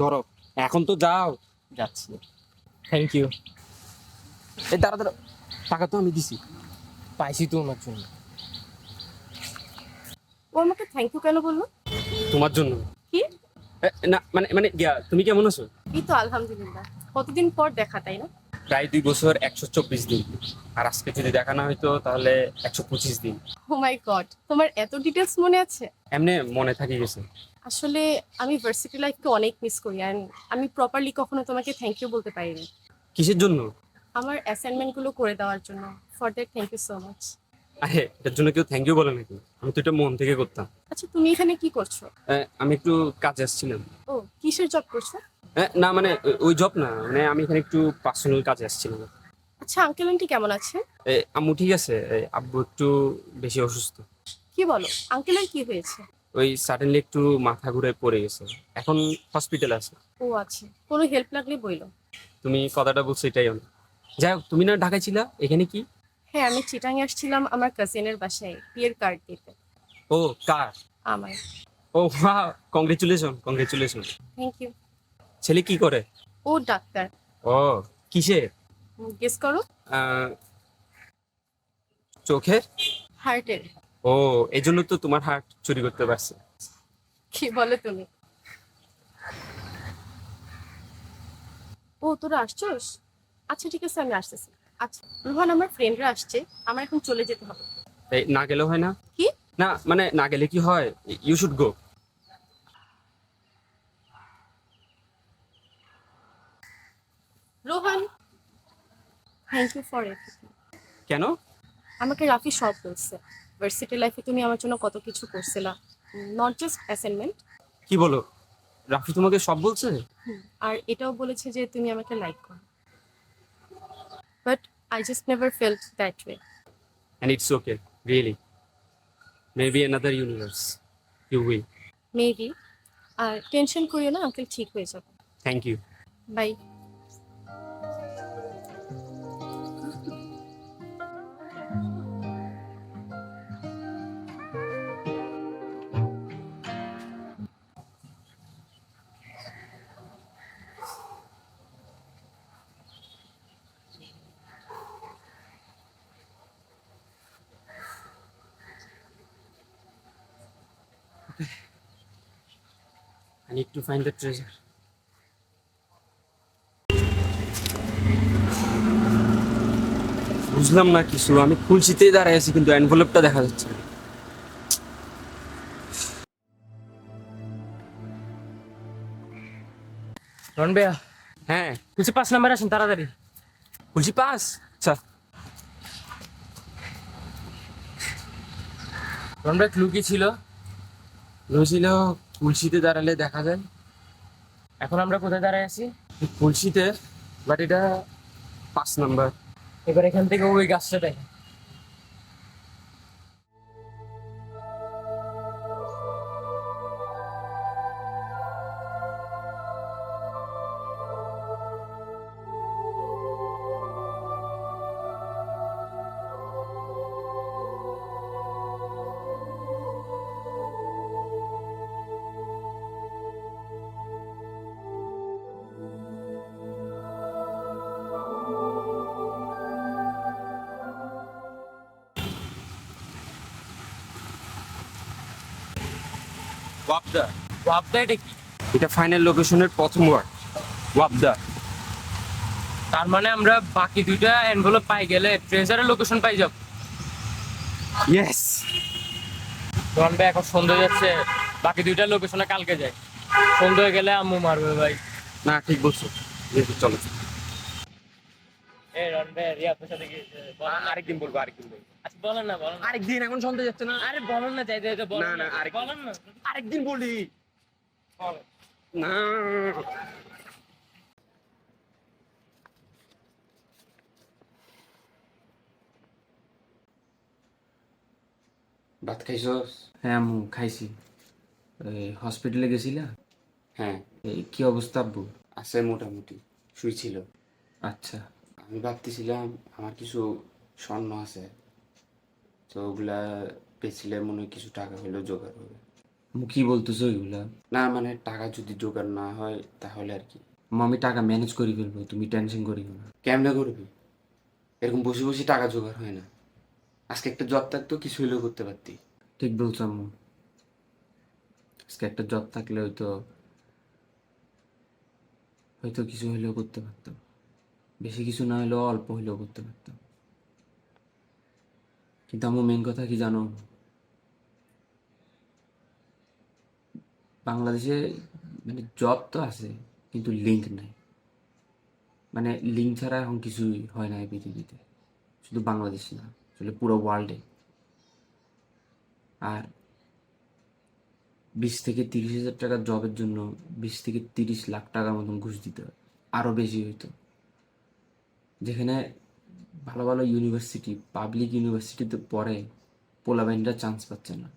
ধরো, এখন তো যাও। যাচ্ছি। Thank you. এই দাঁড়া দাঁড়া, টাকা তো আমি দিছি। পাইছি তো ওনার জন্য। ও আমাকে থ্যাংক ইউ কেন বললো? তোমার জন্য। কি? না মানে মানে তুমি কেমন আছো? এই তো আলহামদুলিল্লাহ। কতদিন পর দেখা, তাই না? প্রায় 2 বছর 124 দিন। আর আজকে যদি দেখা না হইতো তাহলে 125 দিন। ও মাই গড, তোমার এত ডিটেলস মনে আছে? এমনি মনে থাকি গেছে। আসলে আমি ভার্সিটি লাইফকে অনেক মিস করি, অ্যান্ড আমি প্রপারলি কখনো তোমাকে থ্যাংক ইউ বলতে পারিনি। কিসের জন্য? আমার অ্যাসাইনমেন্টগুলো করে দেওয়ার জন্য। For that thank you so much. আরে এটার জন্য কেউ থ্যাংক ইউ বলে নাকি? আমি তো এটা মন থেকে করতাম। আচ্ছা, তুমি এখানে কি করছো? আমি একটু কাজে আসছিলাম। ও, কিসের জব করছো? না মানে ওই জব না, মানে আমি এখানে একটু পার্সোনাল কাজে আসছিলাম। আচ্ছা, আঙ্কেল আন্টি কেমন আছে? আম্মু ঠিক আছে, আব্বু একটু বেশি অসুস্থ। কি বলো, আঙ্কেলের কি হয়েছে? ওই সাডেনলি একটু মাথা ঘুরে পড়ে গেছে, এখন হসপিটাল আছে। ও আচ্ছা, কোনো হেল্প লাগলে বইলো। তুমি কথাটা বলছো এটাই অনেক। যাই হোক, তুমি না ঢাকায় ছিলা, এখানে কি? হ্যাঁ, আমি চিটাঙে আসছিলাম আমার কাজিনের বাসায় বিয়ের কার্ড দিতে। ও, কার? আমার। ও wow, congratulation congratulation. Thank you. ছেলে কি করে? ও ডাক্তার। ও, কিসে? গেস করো। আহ, চোখের? হার্টের। ও, এই জন্য তো তোমার হার্ট চুরি করতে পারছে। কি বলে তুমি? ও তোরা আসছোস? আচ্ছা ঠিক আছে, আমি আসতেছি। আচ্ছা রোহান, আমার ফ্রেন্ডরা আসছে, আমার এখন চলে যেতে হবে। এই না গেলেও হয় না? কি? না মানে না গেলে কি হয়, you should go. Rohan, thank you for everything. কেন? আমাকে রাফি সব বলছে, ভার্সিটি লাইফে তুমি আমার জন্য কত কিছু করছিলা, নট জাস্ট অ্যাসাইনমেন্ট। কি বলো, রাফি তোমাকে সব বলছে? আর এটাও বলেছে যে তুমি আমাকে লাইক করো, but I just never felt that way. And it's okay, really. Maybe another universe. You will. Maybe. আর টেনশন করিও না, আঙ্কেল ঠিক হয়ে যাবে। Thank you. Bye. I need to find the treasure. বুঝলাম না কিছু, আমি খুলছিতেই দাঁড়ায় আছি কিন্তু এনভেলপটা দেখা যাচ্ছে না। রন ভাইয়া, হ্যাঁ, কিছু 5 নাম্বার আসেন তাড়াতাড়ি। খুলছি পাস। আচ্ছা, রন ভাই, ক্লু কি ছিল? বুঝছিল খুলছিতে দাঁড়ালে দেখা যায়। এখন আমরা কোথায় দাঁড়ায় আছি? খুলছিতে, বাট এটা 5 নাম্বার। এবার এখান থেকে ওই গাছটা দেখে। ওয়াবদা। ভাবটা এটা কি? এটা ফাইনাল লোকেশনের প্রথম ওয়ার্ড, ওয়াবদা। তার মানে আমরা বাকি দুইটা এনভেলপ পাই গেলে ট্রেজারের লোকেশন পাই যাব। ইয়েস। রন ভাই, এখন সন্ধ্যা হয়ে যাচ্ছে, বাকি দুইটা লোকেশনে কালকে যাই। সন্ধ্যা হয়ে গেলে আম্মু মারবে ভাই। না, ঠিক বলছো, চলো। এই রন ভাই, রিয়া আপনার সাথে গিয়েছে। আরেকদিন বলবো, আরেকদিন বলবো। আচ্ছা বলেন না, বলেন না। আরেকদিন, এখন সন্ধ্যা যাচ্ছে না। আরে বলেন না, যাইতে যাইতে বলেন না, না, না, বলেন না। আরেকদিন বলি। বলেন। না, ভাত খাইছস? হ্যাঁ আম্মু, খাইছি। হসপিটালে গেছিলা? হ্যাঁ, কি অবস্থা আব্বু? আছে মোটামুটি, শুইছিল। আচ্ছা। আমি ভাবতেছিলাম আমার কিছু স্বর্ণ আছে, তো ওগুলা বেচলে মনে হয় কিছু টাকা হলেও জোগাড় হবে। আম্মু কি বলতেছো এগুলা? না মানে টাকা যদি জোগাড় না হয় তাহলে আর কি। আম্মু, আমি টাকা ম্যানেজ করে ফেলবো, তুমি টেনশন করিও না। কেমনে করবি? এরকম বসে বসে টাকা জোগাড় হয় না। আজকে একটা জব থাকতো, কিছু হলেও করতে পারতি। ঠিক বলছো আম্মু, আজকে একটা জব থাকলে হয়তো হয়তো কিছু হলেও করতে পারতাম, বেশি কিছু না হলেও অল্প হলেও করতে পারতাম। কিন্তু আম্মু, মেন কথা কি জানো, বাংলাদেশে মানে জব তো আছে কিন্তু লিঙ্ক নাই। মানে লিঙ্ক ছাড়া এখন কিছুই হয় না এই পৃথিবীতে, শুধু বাংলাদেশ না, আসলে পুরো ওয়ার্ল্ডে। আর 20 থেকে 30 হাজার টাকার জবের জন্য 20 থেকে 30 লাখ টাকার মতন ঘুষ দিতে হয়, আরও বেশি হইতো। যেখানে ভালো ভালো ইউনিভার্সিটি, পাবলিক ইউনিভার্সিটিতে পড়ে পোলাবাইনরা চান্স পাচ্ছে না,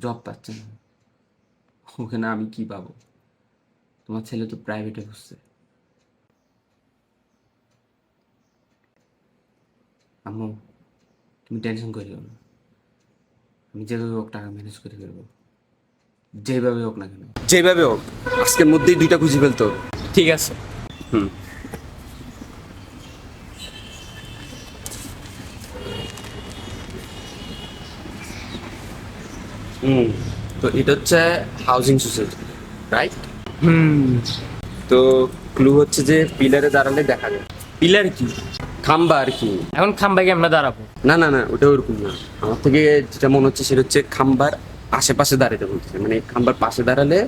জব পাচ্ছে না, ওখানে আমি কি পাবো? তোমার ছেলে তো প্রাইভেটে বসছে। আম্মু, তুমি টেনশন করিও না, আমি যেভাবে হোক টাকা ম্যানেজ করে ফেলবো, যেভাবে হোক না কেন, যেভাবে হোক আজকের মধ্যেই 2টা খুঁজে ফেলতে হবে। ঠিক আছে। হুম। হুম, তো এটা হচ্ছে হাউজিং সোসাইটি, রাইট? তো ক্লু হচ্ছে যে পিলারে দাঁড়ালে দেখা যায়। পিলার কি? খাম্বা আর কি। এখন খাম্বাকে আমরা দাঁড়াবো? না না না, ওটা ওরকম না। আমার থেকে যেটা মনে হচ্ছে সেটা হচ্ছে খাম্বার আশেপাশে দাঁড়াতে বলতেছে, মানে খাম্বার পাশে দাঁড়ালে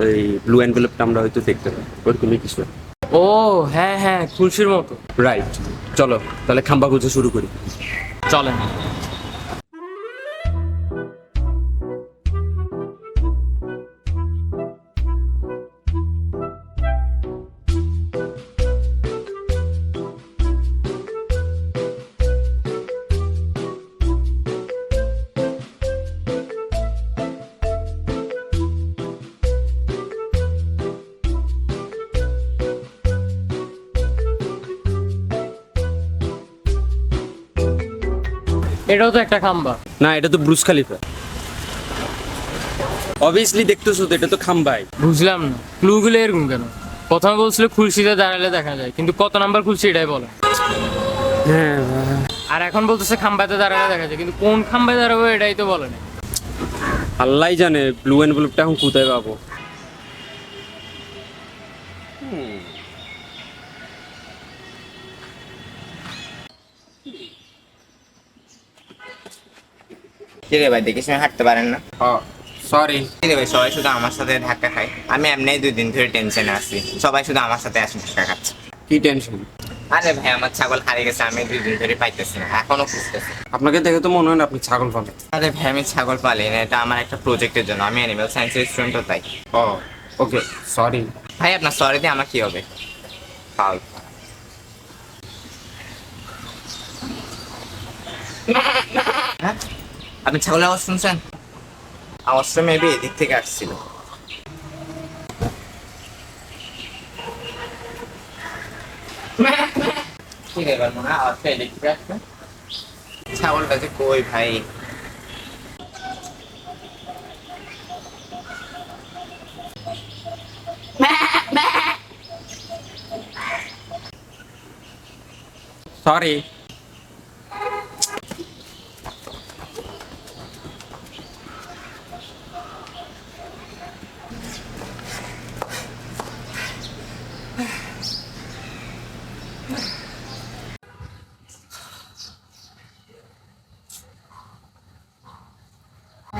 ওই ব্লু এনভেলপটা আমরা হয়তো দেখতে পাই, ওরকমই কিছু। ও হ্যাঁ হ্যাঁ, খুলশির মতো। রাইট, চলো তাহলে খাম্বা খুঁজে শুরু করি। চলেন। এটাও তো একটা খাম্বা। না, এটা তো ব্রুজ খালিফা। অবভিয়াসলি দেখতেছো তো, এটা তো খাম্বাই। বুঝলাম না, ক্লুগুলো এরকম কেন? প্রথমে বলছিল খুলশিতে দাঁড়ালে দেখা যায়, কিন্তু কত নাম্বার খুলশি এটাই বলে। হ্যাঁ, আর এখন বলতেছে খাম্বাতে দাঁড়ালে দেখা যায়, কিন্তু কোন খাম্বায় দাঁড়াবো এটাই তো বলে না। আল্লাহই জানে ব্লু এনভেলপটা এখন কোথায় পাবো। কি রে ভাই, দেখিস না হাঁটতে পারেন না? সরি। কি রে ভাই, সবাই শুধু আমার সাথে ধাক্কা খায়, আমি এমনি 2 দিন ধরে টেনশনে আছি, সবাই শুধু আমার সাথে আসে ধাক্কা খাচ্ছে। কি টেনশন? আরে ভাই, আমার ছাগল হারিয়ে গেছে, আমি 2 দিন ধরে পাইতেছি না, এখনো খুঁজতেছি। আপনাকে দেখে তো মনে হয় না আপনি ছাগল পাবেন। আরে ভাই, আমি ছাগল পালি না, এটা আমার একটা প্রজেক্টের জন্য, আমি অ্যানিমাল সায়েন্সের স্টুডেন্ট, তো তাই। ও ওকে, সরি। ভাই আপনার সরি দিয়ে আমার কি হবে? ফাউল। হ্যাঁ, আপনি ছাগলের আওয়াজ শুনছেন? আওয়াজটা মেবি এদিক থেকে আসছিল। ঠিক আছে, এবার মনে হয় আওয়াজটা এদিক থেকে আসবে। ছাগলটা যে কই ভাই? সরি।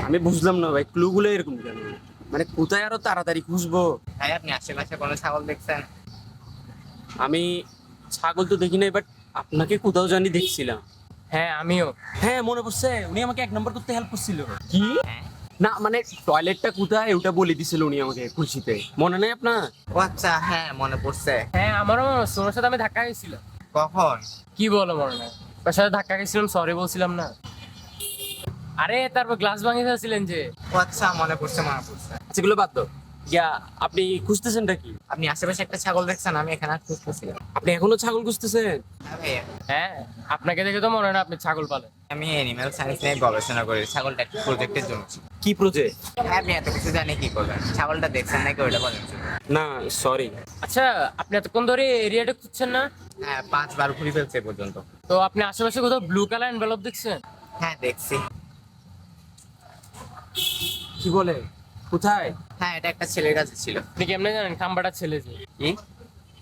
আমি বুঝলাম না ভাই, ক্লুগুলো এরকম কেন? মানে কোথায় আরো তাড়াতাড়ি খুঁজবো? ভাই আপনি আশেপাশে কোনো ছাগল দেখছেন? আমি ছাগল তো দেখি নাই, বাট আপনাকে কোথাও জানি দেখছিলাম। হ্যাঁ আমিও। হ্যাঁ মনে পড়ছে, উনি আমাকে 1 নম্বর করতে হেল্প করছিল। কি? না মানে টয়লেটটা কোথায় ওটা বলে দিছিল উনি আমাকে খুশিতে, মনে নেই আপনার? ও আচ্ছা, হ্যাঁ মনে পড়ছে। হ্যাঁ আমারও মনে হচ্ছে, ওনার সাথে আমি ধাক্কা গেছিলাম। কখন? কি বলো মনে নাই? ওর সাথে ধাক্কা গেছিলাম, সরি বলছিলাম না? আরে তারপর গ্লাস ভাঙিয়ে ফেলছিলেন যে। ও আচ্ছা, মনে পড়ছে মনে পড়ছে। সেগুলো বাদ দাও। ইয়া, আপনি খুঁজতেছেনটা কি? আপনি আশেপাশে একটা ছাগল দেখছেন? আমি এখানে খুঁজতেছিলাম। আপনি এখনো ছাগল খুঁজতেছেন? হ্যাঁ ভাইয়া, হ্যাঁ, আপনাকে দেখে তো মনে হয় না আপনি ছাগল পালেন। আমি অ্যানিমাল সায়েন্স নিয়ে গবেষণা করি, ছাগলটা একটা প্রজেক্টের জন্য ছিল। কি প্রজেক্ট? হ্যাঁ, আপনি এত কিছু জানি কি করবেন? ছাগলটা দেখছেন নাকি ওইটা বলেন শুধু। না সরি। আচ্ছা, আপনি এতক্ষণ ধরে এরিয়াটা খুঁজছেন না? হ্যাঁ, 5 বার ঘুরে ফেলছে এ পর্যন্ত। তো আপনি আশেপাশে কোথাও ব্লু কালার এনভেলপ দেখছেন? হ্যাঁ দেখছি। কি বলে? কোথায়? হ্যাঁ, এটা একটা ছেলের কাছে ছিল। আপনি কেমনে জানেন খাম্বাটা ছেলে যে? কি?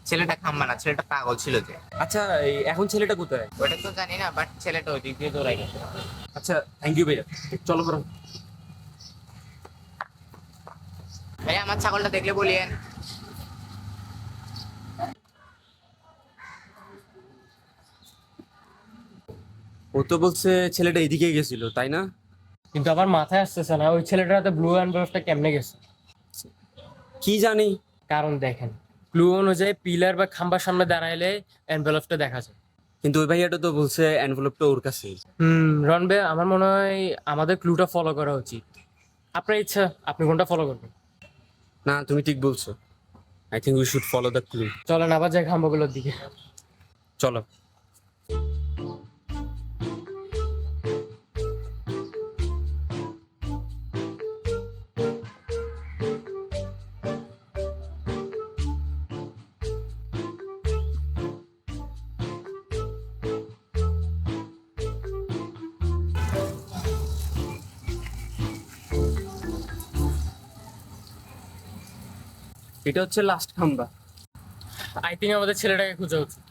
ছেলেটা খাম্বা না, ছেলেটা পাগল ছিল যে। আচ্ছা, এখন ছেলেটা কোথায়? ওটা তো জানি না, বাট ছেলেটা ওই দিক দিয়ে দৌড়াই গেছে। আচ্ছা, থ্যাংক ইউ ভাইয়া, চলো বরং। ভাই আমার ছাগলটা দেখলে বলিয়েন। ও তো বলছে ছেলেটা এদিকে গেছিল, তাই না? কিন্তু আমার মাথায় আসতেছে না ওই ছেলেটার হাতে ব্লু এনভেলপটা কেমনে গেছে। কি জানি। কারণ দেখেন, ক্লু অনুযায়ী পিলার বা খাম্বার সামনে দাঁড়াইলে এনভেলপটা দেখা যায়। কিন্তু ওই ভাইয়াটা তো বলছে এনভেলপটা ওর কাছে। রনবে, আমার মনে হয় আমাদের ক্লুটা ফলো করা উচিত। আপনার ইচ্ছা, আপনি কোনটা ফলো করবেন। না তুমি ঠিক বলছো, I think we should follow the clue. চলেন আবার যাই খাম্বাগুলোর দিকে। চলো। এটা হচ্ছে লাস্ট খাম্বা। আই থিঙ্ক আমাদের ছেলেটাকে খুঁজে উচিত।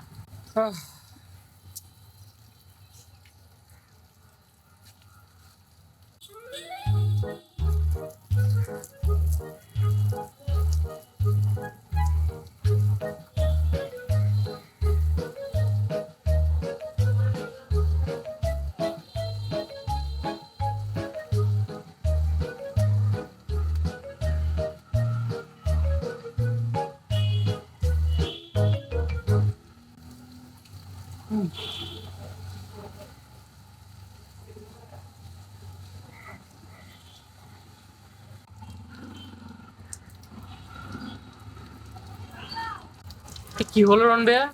এ কি হলো রন ভাইয়া?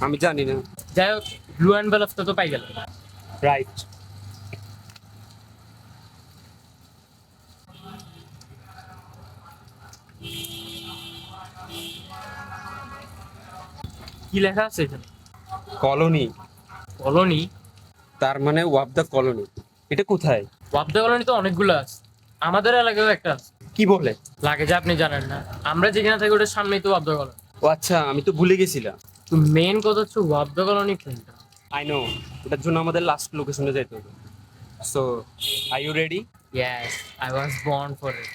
আমি জানি না। যাই হোক, ব্লু এনভেলপটা তো পাই গেল। রাইট। কি লেখা আছে এখানে? কলোনি। কলোনি? তার মানে ওয়াব দ্য কলোনি। এটা কোথায়? ওয়াবদা কলোনি তো অনেকগুলো আছে, আমাদের এলাকায়ও একটা আছে। কি বলে? লাগে যে আপনি জানেন না, আমরা যেখানে থাকি ওটার সামনেই তো ওয়াবদা কলোনি। ও আচ্ছা, আমি তো ভুলে গেছিলাম। তো মেন কথা হচ্ছে ওয়াবদা কলোনি কোনটা। আই নো, ওটার জন্য আমাদের লাস্ট লোকেশনে যাইতে হবে। So are you ready? Yes, I was born for it.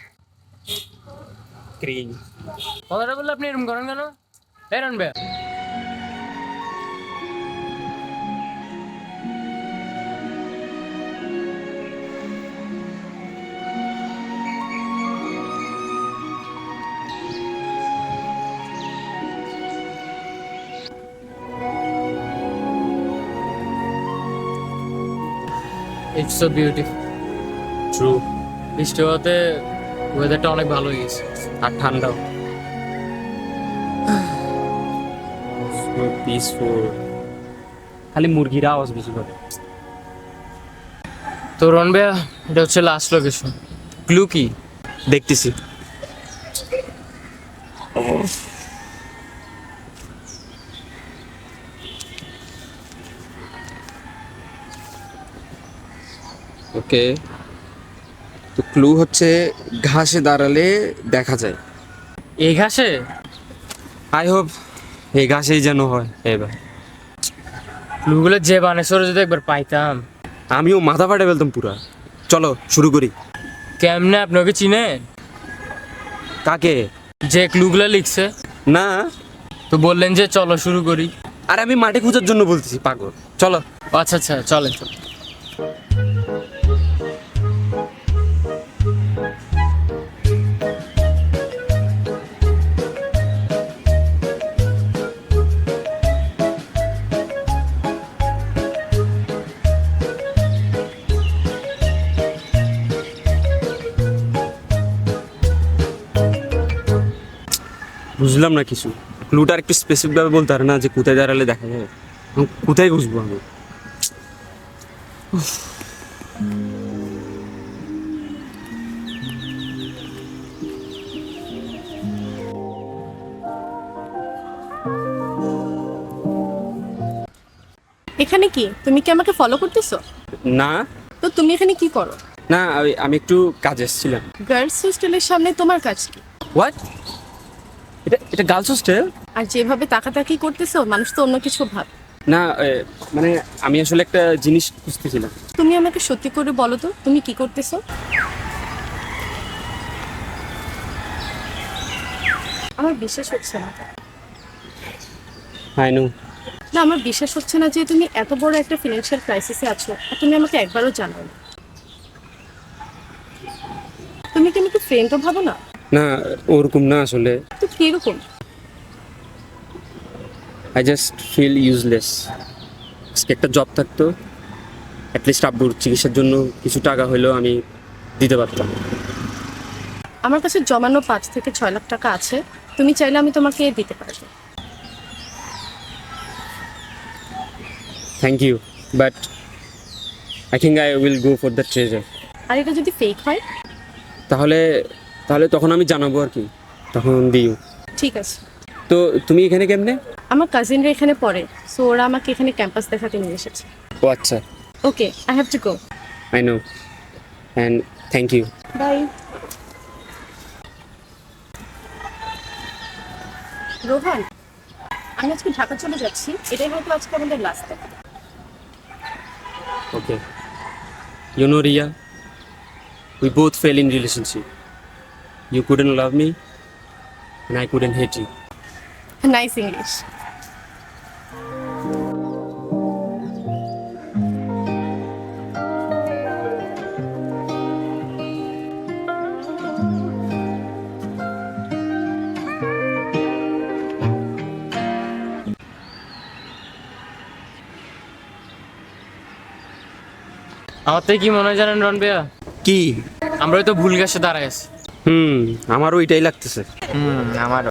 Cream. কথাটা বললে আপনি এরকম করেন কেন? এই রন ভাইয়া, ইটস সো বিউটিফুল। ট্রু। বৃষ্টি হতে ওয়েদারটা অনেক ভালো হয়ে গেছে। আর ঠান্ডাও। পিসফুল। খালি মুরগির আওয়াজ বেশি করে। তো রন ভাইয়া, এটা হচ্ছে লাস্ট লোকেশন। ক্লু কি? দেখতেছি। ওকে, তো ক্লু হচ্ছে ঘাসে দাঁড়ালে দেখা যায়। এই ঘাসে? আই হোপ এই ঘাসেই যেন হয় এবার। ক্লুগুলো যে বানেশ্বরে যদি একবার পাইতাম। আমিও মাথা ফাটে ফেলতাম পুরা। চলো শুরু করি। কেমনে, আপনি ওকে চিনেন? কাকে? যে ক্লুগুলো লিখছে। না, তো বললেন যে চলো শুরু করি। আর আমি মাঠে খোঁজার জন্য বলতেছি পাগল। চলো। আচ্ছা আচ্ছা, চলেন চলেন। বুঝলাম না কিছু। ক্লুটা একটু স্পেসিফিক ভাবে বলতে পারে না যে কোথায় দাঁড়ালে দেখা যাবে? কোথায় বুঝবো আমি? এখানে কি, তুমি কি আমাকে ফলো করতেছো? না তো তুমি এখানে কি করো? না, আমি একটু কাজে এসেছিলাম। গার্লস হোস্টেলের সামনে তোমার কাজ কি? হোয়াট? এটা গার্লস হোস্টেল? আর যেভাবে তাকাতাকি করতেছো, মানুষ তো অন্য কিছু ভাব। না মানে আমি আসলে একটা জিনিস খুঁজতেছিলাম। তুমি আমাকে সত্যি করে বলো তো, তুমি কি করতেছো? আমার বিশ্বাস হচ্ছে না। I know. না, আমার বিশ্বাস হচ্ছে না যে তুমি এত বড় একটা ফিনান্সিয়াল ক্রাইসিসে আছো আর তুমি আমাকে একবারও জানাও না। তুমি কি আমাকে ফ্রেন্ডও ভাবো না? না, ওরকম না আসলে। তো কিরকম? I just feel useless. আজকে একটা জব থাকতো, অ্যাটলিস্ট আব্বুর চিকিৎসার জন্য কিছু টাকা হলেও আমি দিতে পারতাম। আমার কাছে জমানো 5 থেকে 6 লাখ টাকা আছে, তুমি চাইলে আমি তোমাকে দিতে পারবো। Thank you, but I think I will go for the treasure. আর এটা যদি ফেক হয়? তাহলে তাহলে তখন আমি জানাবো আর কি, তখন দিও। ঠিক আছে। তো তুমি এখানে কেমনে? আমার কাজিনরা এখানে পড়ে, সো ওরা আমাকে এখানে ক্যাম্পাস দেখাতে নিয়ে এসেছে। ও আচ্ছা, okay, I have to go. I know, and thank you. Bye. Rohan, আমি আজকে ঢাকা চলে যাচ্ছি, এটাই হয়তো আজকে আমাদের লাস্ট দেখা। Okay. You know, Ria, we both fell in relationship. You couldn't love me, and I couldn't hate you. Nice English. আমার থেকে কি মনে হয় জানেন রন ভাইয়া? কি? আমরা তো ভুল গাছে দাঁড়ায় আছি। আমারও এটাই লাগতেছে। আমারও।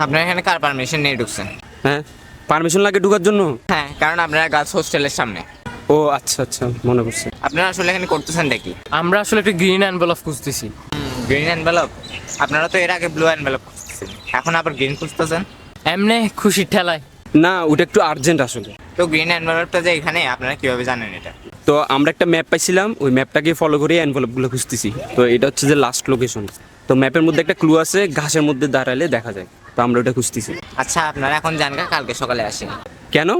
আপনারা এখানে কার পারমিশন নিয়ে ঢুকছেন? হ্যাঁ, পারমিশন লাগে ঢোকার জন্য? হ্যাঁ, কারণ আপনারা গার্লস হোস্টেলের সামনে। ও আচ্ছা আচ্ছা, মনে পড়ছে। আপনারা আসলে এখানে করতেছেন কি? আমরা আসলে একটা গ্রিন এনভেলপ খুঁজতেছি। Green envelope? আপনারা তো এর আগে ব্লু এনভেলপ খুঁজতেছেন, এখন আবার গ্রিন খুঁজতেছেন? এমনে খুশির ঠেলায়। না, ওটা একটু আর্জেন্ট আসলে। তো গ্রিন এনভেলপটা যে এখানে, আপনারা কিভাবে জানেন এটা? তো আমরা একটা ম্যাপ পাইছিলাম, ওই ম্যাপটাকে ফলো করে এনভেলপগুলো খুঁজতেছি। তো এটা হচ্ছে যে লাস্ট লোকেশন। তো ম্যাপের মধ্যে একটা ক্লু আছে, ঘাসের মধ্যে দাঁড়ালে দেখা যায়। তো আমরা ওটা খুঁজতেছি। আচ্ছা, আপনারা এখন জানগা, কালকে সকালে আসেন। কেন?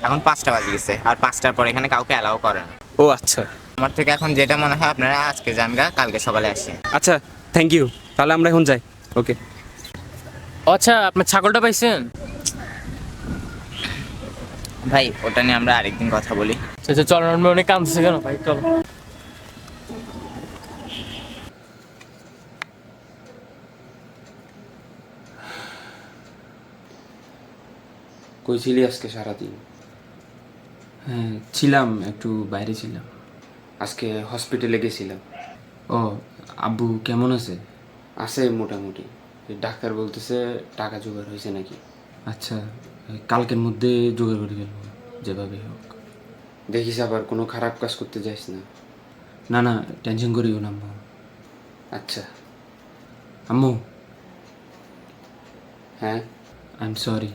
এখন 5টা বাজে গেছে, আর 5টার পর এখানে কাউকে অ্যালাউ করেন না। ও আচ্ছা আমার থেকে এখন যেটা মনে হয়, আপনারা আজকে জানগা, কালকে সকালে আসেন। আচ্ছা, থ্যাংক ইউ। তাহলে আমরা এখন যাই। ওকে। আচ্ছা, আপনার ছাগলটা পাইছেন? ভাই, ওটা নিয়ে আমরা আরেকদিন কথা বলি। আচ্ছা চলো, রন ভাই অনেক কাঁদছে কেন ভাই, চলো। কই ছিলি আজকে সারাদিন? হ্যাঁ ছিলাম, একটু বাইরে ছিলাম। আজকে হসপিটালে গেছিলাম। ও, আব্বু কেমন আছে? আছে মোটামুটি। ডাক্তার বলতেছে টাকা জোগাড় হয়েছে নাকি। আচ্ছা, কালকের মধ্যে জোগাড় করে ফেলবো যেভাবে হোক। দেখিস আবার কোনো খারাপ কাজ করতে যাইস না। না না, টেনশন করিও না আম্মু। আচ্ছা আম্মু। হ্যাঁ, আই এম সরি।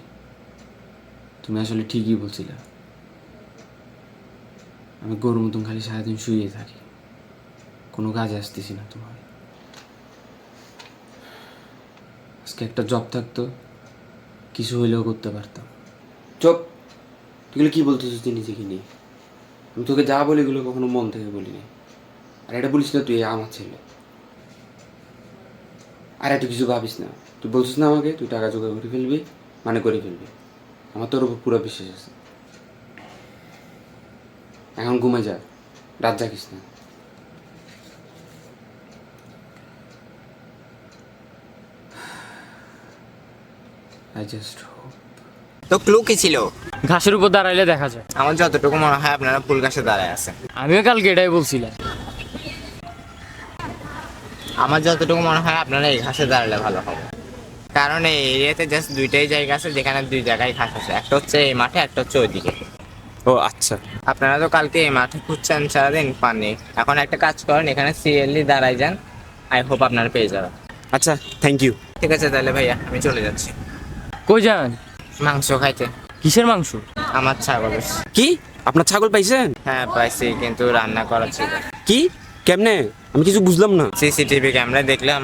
তুমি আসলে ঠিকই বলছিলে। আমি গরুর মতন খালি সারাদিন শুয়ে থাকি, কোনো কাজে আসতেছি না তোমার। আজকে একটা জব থাকতো, কিছু হইলেও করতে পারতাম। চুপ, তুইগুলো কী বলতেছিস তুই নিজেকে নিয়ে? আমি তোকে যা বলি এগুলো কখনো মন থেকে বলিনি। আর এটা বলিস না তুই আমার ছেলে। আর একটু কিছু ভাবিস না। তুই বলছিস না আমাকে তুই টাকা জোগাড় করে ফেলবি, মানে করে ফেলবি। আমার তোর উপর পুরো বিশ্বাস আছে। এখন ঘুমে যা, রাত জাগিস না। I just hope. তো ক্লু কি ছিল? ঘাসের উপর দাঁড়াইলে দেখা যায়। আমার যতটুকু মনে হয়, আপনারা ফুল গাছে দাঁড়ায় আছেন। আমিও কালকে এটাই বলছিলাম। আমার যতটুকু মনে হয়, আপনারা এই ঘাসে দাঁড়ালে ভালো হবে। কারণ এই এরিয়াতে জাস্ট দুইটাই জায়গা আছে যেখানে দুই জায়গায় ঘাস আছে। একটা হচ্ছে এই মাঠে, একটা হচ্ছে ওইদিকে। ও আচ্ছা। আপনারা তো কালকে এই মাঠে খুঁজছেন সারাদিন, পাননি। এখন একটা কাজ করেন, এখানে সিরিয়ালি দাঁড়াই যান। আই হোপ আপনারা পেয়ে যাবেন। আচ্ছা, থ্যাংক ইউ। ঠিক আছে তাহলে ভাইয়া, আমি চলে যাচ্ছি কই যান? মাংস খাইতে। কিসের মাংস? আমার ছাগলের। কি, আপনার ছাগল পাইছেন? হ্যাঁ পাইছি, কিন্তু রান্না করা ছিল। কি, কেমনে? আমি কিছু বুঝলাম না। সিসিটিভি ক্যামেরায় দেখলাম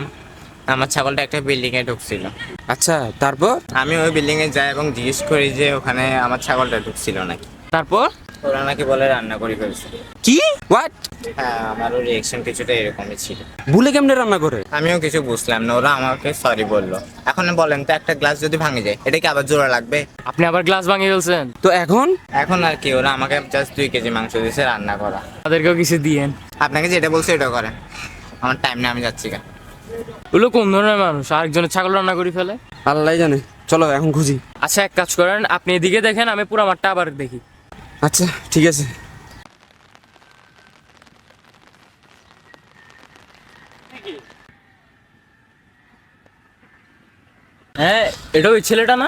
আমার ছাগলটা একটা বিল্ডিং এ ঢুকছিল। আচ্ছা, তারপর? আমি ওই বিল্ডিং এ যাই এবং জিজ্ঞেস করি যে ওখানে আমার ছাগলটা ঢুকছিল নাকি। তারপর? ওরা নাকি বলে রান্না করে ফেলছে। কি, হোয়াট? হ্যাঁ, আমারও রিয়েকশন কিছুটা এরকমই ছিল। ভুলে কেমনে রান্না করে? আমিও কিছু বুঝলাম না, ওরা আমাকে সরি বললো। এখন বলেন তো, একটা গ্লাস যদি ভাঙে যায়, এটা কি আবার জোড়া লাগবে? আপনি আবার গ্লাস ভাঙিয়ে ফেলছেন? তো এখন? এখন আর কি, ওরা আমাকে জাস্ট 2 কেজি মাংস দিয়েছে রান্না করা। তাদেরকেও কিছু দিয়েন। আপনাকে যেটা বলছে এটা করেন, আমার টাইম নেই, আমি যাচ্ছি। ওগুলো কোন ধরনের মানুষ আরেকজনের ছাগল রান্না করে ফেলে? আল্লাহ জানে। চলো এখন খুঁজি। আচ্ছা এক কাজ করেন, আপনি এদিকে দেখেন, আমি পুরো মাঠটা আবার দেখি। আচ্ছা ঠিক আছে। হ্যাঁ, এটা ওই ছেলেটা না?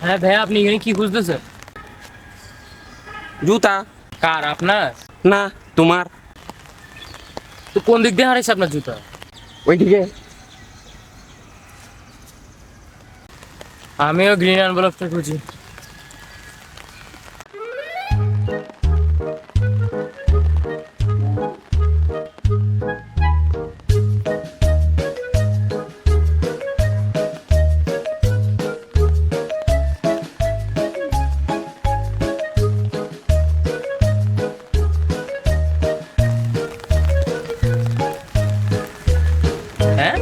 হ্যাঁ ভাইয়া, আপনি এখানে কি খুঁজতেছেন? জুতা। কার, আপনার? না, তোমার। তো কোন দিক দিয়ে হারাইছে আপনার জুতা? ওইদিকে। আমিও গ্রিন এনভেলপটা খুঁজি। হ্যাঁ,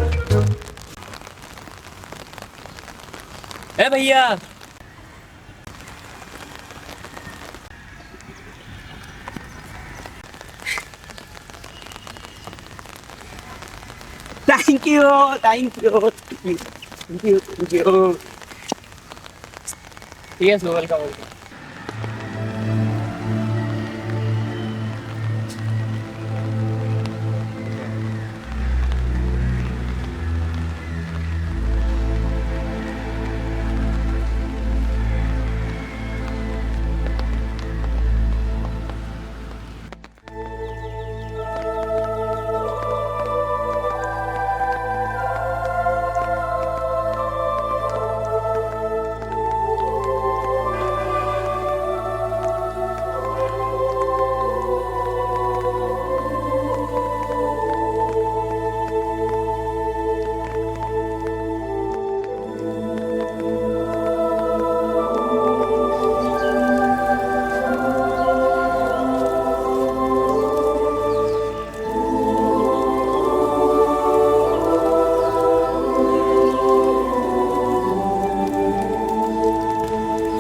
এ ভাইয়া, thank you, thank you, thank you, thank you. ঠিক আছে, ওয়েলকাম ওয়েলকাম।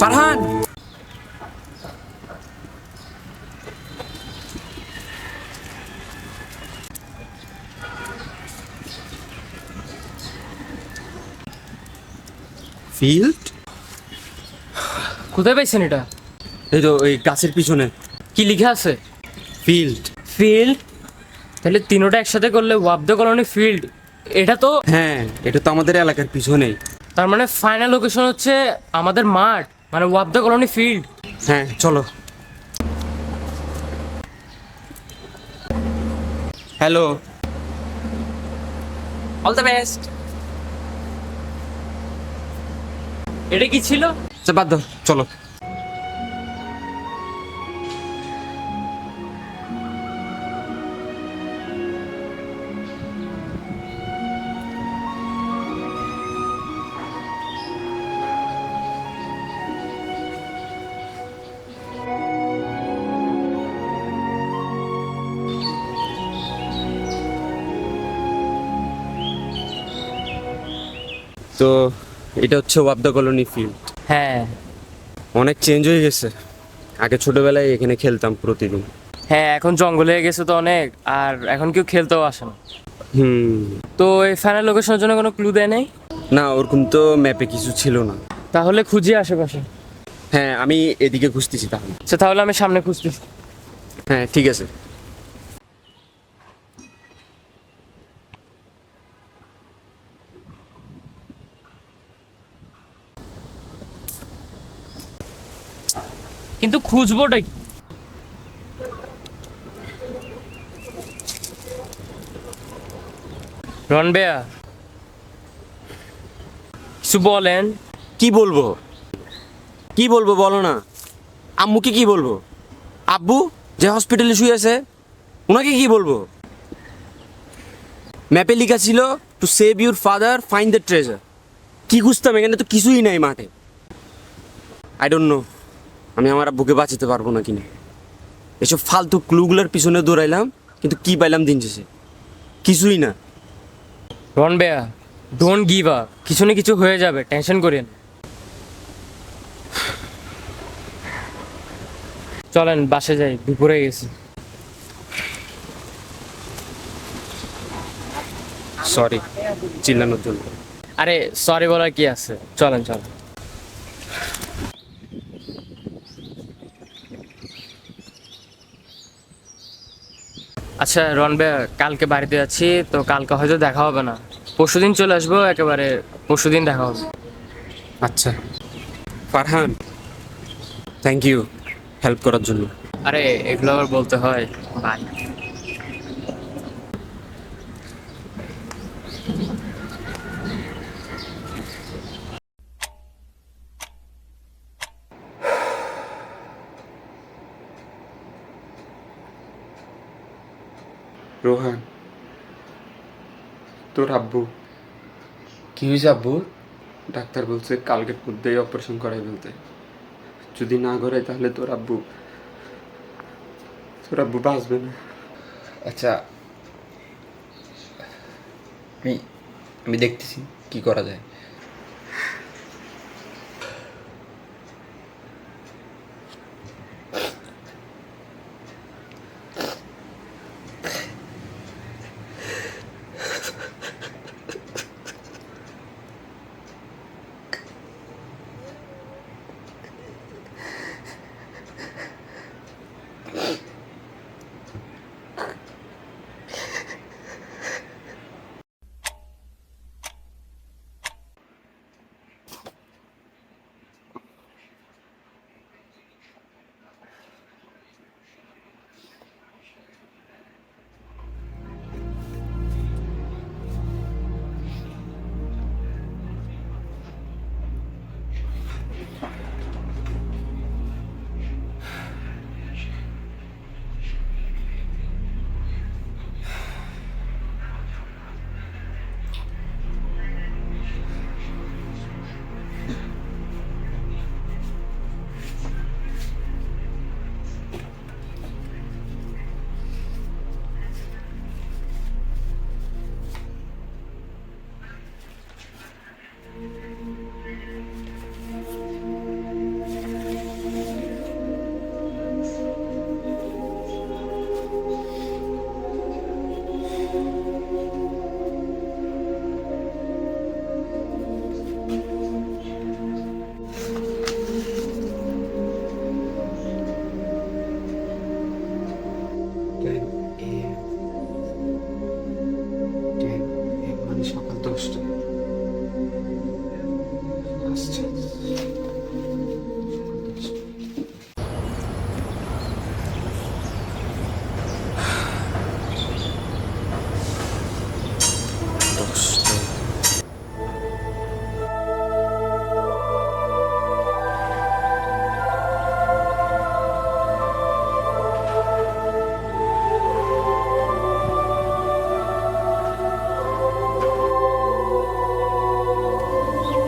ফারহান, ফিল্ড? কোথায় পাইছেন এটা? এই তো ওই গাছের পিছনে। কি লিখে আছে? ফিল্ড। ফিল্ড? তাহলে তিনোটা একসাথে করলে ওয়াবদা কলোনি ফিল্ড। এটা তো, হ্যাঁ, এটা তো আমাদের এলাকার পিছনেই। তার মানে ফাইনাল লোকেশন হচ্ছে আমাদের মাঠ, মানে ওয়াবদা কলোনি ফিল্ড। হ্যাঁ, চলো। Hello, all the best. এটা কি ছিল? আচ্ছা বাদ দাও, চলো। তো এটা হচ্ছে ওয়াবদা কলোনি ফিল্ড। হ্যাঁ অনেক চেঞ্জ হয়ে গেছে। আগে ছোটবেলায় এখানে খেলতাম প্রতিদিন। হ্যাঁ, এখন জঙ্গল হয়ে গেছে তো অনেক, আর এখন কেউ খেলতেও আসে না। হুম। তো এই ফাইনাল লোকেশনের জন্য কোনো ক্লু দেয় নাই? না, ওরকম তো ম্যাপে কিছু ছিল না। তাহলে খুঁজি আশেপাশে। হ্যাঁ, আমি এদিকে খুঁজতেছি তাহলে। আচ্ছা, তাহলে আমি সামনে খুঁজতেছি। হ্যাঁ, ঠিক আছে। কিন্তু খুঁজবোটা কি? রন বেয়া, কিছু বলেন। কি বলবো, কি বলবো বলো না। আম্মুকে কি বলবো? আব্বু যে হসপিটালে শুয়ে আছে, ওনাকে কি বলবো? ম্যাপে লেখা ছিল two save your father find the treasure. কি খুঁজতাম? এখানে তো কিছুই নাই মাঠে। আই ডোন্ট নো আমি আমার আব্বুকে বাঁচাতে পারবো না কিনা। এসব ফালতু ক্লুগুলোর পিছনে দৌড়াইলাম, কিন্তু কি পাইলাম দিন শেষে? কিছুই না। রন বেয়া, ডোন্ট গিভ আপ, কিছু না কিছু হয়ে যাবে, টেনশন করেন। চলেন বাসে যাই, দুপুরে গেছি। সরি চিল্লানোর জন্য। আরে সরি বলার কি আছে, চলেন চলেন। আচ্ছা রন ভাই, কালকে বাড়িতে যাচ্ছি তো, কালকে হয়তো দেখা হবে না, পরশুদিন চলে আসবো, একেবারে পরশুদিন দেখা হবে। আচ্ছা ফারহান, থ্যাংক ইউ হেল্প করার জন্য। আরে এগুলো আবার বলতে হয়? বাই। রোহান, তোর আব্বু কি হয়েছে আব্বু? ডাক্তার বলছে কালকের মধ্যেই অপারেশন করাই ফেলতে। যদি না করাই তাহলে তোর আব্বু বাঁচবে না। আচ্ছা, আমি দেখতেছি কি করা যায়। মানে সকাল 10টা। আচ্ছা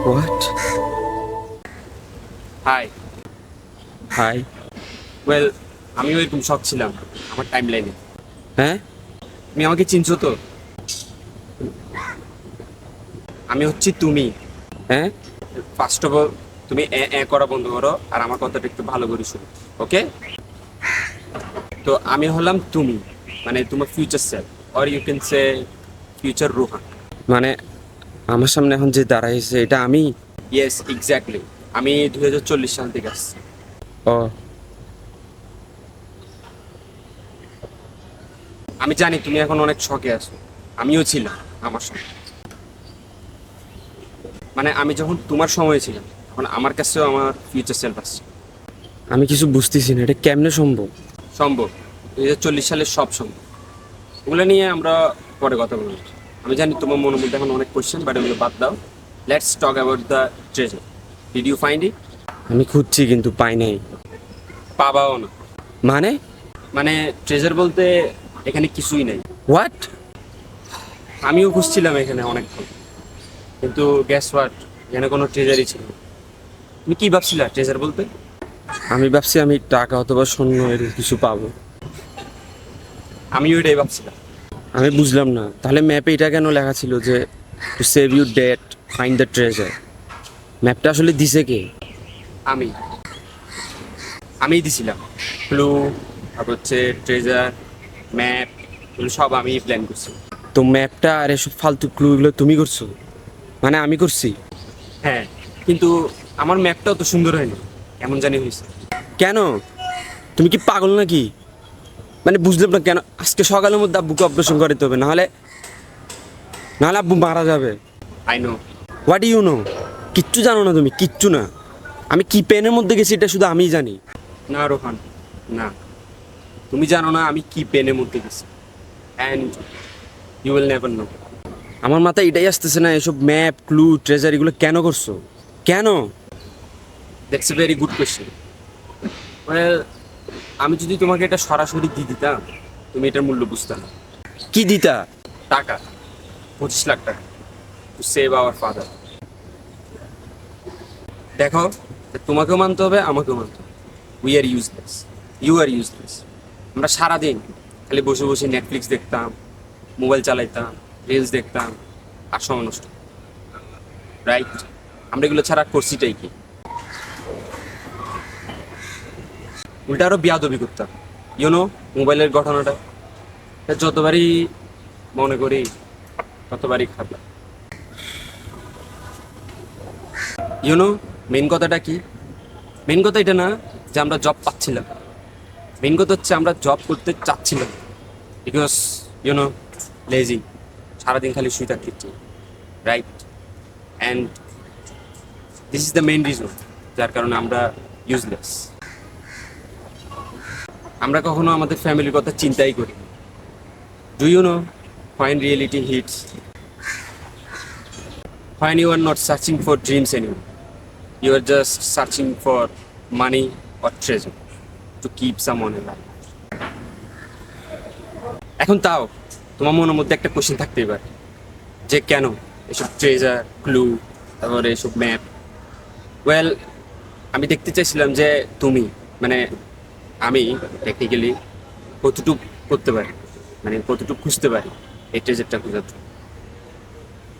হোয়াট? হাই। হাই। ওয়েল, আমিও এরকম শখ ছিলাম আমার টাইম লাইনে। হ্যাঁ, তুমি আমাকে চিনছো তো? আমি হচ্ছি তুমি। হ্যাঁ, ফার্স্ট অফ অল তুমি করা বন্ধ করো আর আমার কথাটা একটু ভালো করে শুনো, ওকে? তো আমি হলাম তুমি, মানে তোমার future self, or you can say future Rohan. মানে আমার সামনে এখন যে দাঁড়াইছে এটা আমি? Yes, exactly. আমি 2040 সাল থেকে আসছি। ও, আমি জানি তুমি এখন অনেক শখে আছো, আমিও ছিলাম আমার সময়। মানে আমি যখন তোমার সময় ছিলাম তখন আমার কাছেও আমার ফিউচার সেলফ আসছে। আমি কিছু বুঝতেছি না, এটা কেমনে সম্ভব? সম্ভব, 2040 সালের সব সম্ভব। ওগুলো নিয়ে আমরা পরে কথা বলবো। আমি জানি তোমার মনের মধ্যে এখন অনেক কোশ্চেন, বাট ওগুলো বাদ দাও। Let's talk about the treasure. Did you find it? আমি খুঁজছি কিন্তু পাই নাই। পাবাও না। মানে? মানে ট্রেজার বলতে এখানে কিছুই নাই। হোয়াট? আমিও খুঁজছিলাম এখানে অনেকক্ষণ, কিন্তু গ্যাস হোয়াট, এখানে কোনো ট্রেজারই ছিল না। তুমি কি ভাবছিলা ট্রেজার বলতে? আমি ভাবছি আমি টাকা অথবা স্বর্ণ এরকম কিছু পাবো। আমিও এটাই ভাবছিলাম। আমি বুঝলাম না, তাহলে ম্যাপে এটা কেন লেখা ছিল যে to save your date find the treasure? ম্যাপটা আসলে দিছে কে? আমিই দিছিলাম ক্লু, তারপর হচ্ছে ট্রেজার, ম্যাপ, এগুলো সব আমি প্ল্যান করছি। তো ম্যাপটা আর এসব ফালতু ক্লুগুলো তুমি করছো? মানে আমি করছি? হ্যাঁ, কিন্তু আমার ম্যাপটাও তো সুন্দর হয়নি, এমন জানি হয়েছে। কেন? তুমি কি পাগল নাকি? মানে বুঝলাম না কেন আজকে সকালের মধ্যে আব্বুকে অপারেশন করাতে হবে, নাহলে নাহলে আব্বু মারা যাবে। I know. What you know? কিচ্ছু জানো না তুমি, কিচ্ছু না। আমি কি পেনের মধ্যে গেছি এটা শুধু আমিই জানি। না রোহান, না, তুমি জানো না আমি কি পেনের মধ্যে গেছি, and you will never know. আমার মাথায় এটাই আসতেছে না, এসব ম্যাপ ক্লু ট্রেজার এগুলো কেন করছো, কেন? That's a very good question. Well, আমি যদি তোমাকে এটা সরাসরি দিয়ে দিতাম তুমি এটার মূল্য বুঝতে না। কি দিতা? টাকা, 25 লাখ টাকা, টু সেভ আওয়ার ফাদার। দেখো, তোমাকেও মানতে হবে আমাকেও মানতে হবে, we are useless, you are useless. আমরা সারাদিন খালি বসে বসে নেটফ্লিক্স দেখতাম, মোবাইল চালাইতাম, রিলস দেখতাম, আর সময় নষ্ট, রাইট? আমরা এগুলো ছাড়া করছিটাই কি? উল্টা আরো বিয়াদবি করতাম, ইউনো মোবাইলের ঘটনাটা এটা যতবারই মনে করি ততবারই খারাপ। ইউনো মেন কথাটা কি? মেন কথা এটা না যে আমরা জব পাচ্ছিলাম, মেন কথা হচ্ছে আমরা জব করতে চাচ্ছিলাম, বিকজ ইউনো লেজি, সারাদিন খালি শুয়ে থাকতে, right? And this is the main reason যার কারণে আমরা ইউজলেস। আমরা কখনো আমাদের ফ্যামিলির কথা চিন্তাই করি। Do you know when reality hits, when you are not searching for dreams anymore, you are just searching for money or treasure to keep someone alive. এখন তাও তোমার মনের মধ্যে একটা কোশ্চেন থাকতেই পারে যে কেন এসব ট্রেজার ক্লু তারপরে এসব ম্যাপ। ওয়েল, আমি দেখতে চাইছিলাম যে তুমি মানে আমি টেকনিক্যালি কতটুকু করতে পারি, মানে কতটুকু খুঁজতে পারি এই ট্রেজারটা খোঁজার জন্য।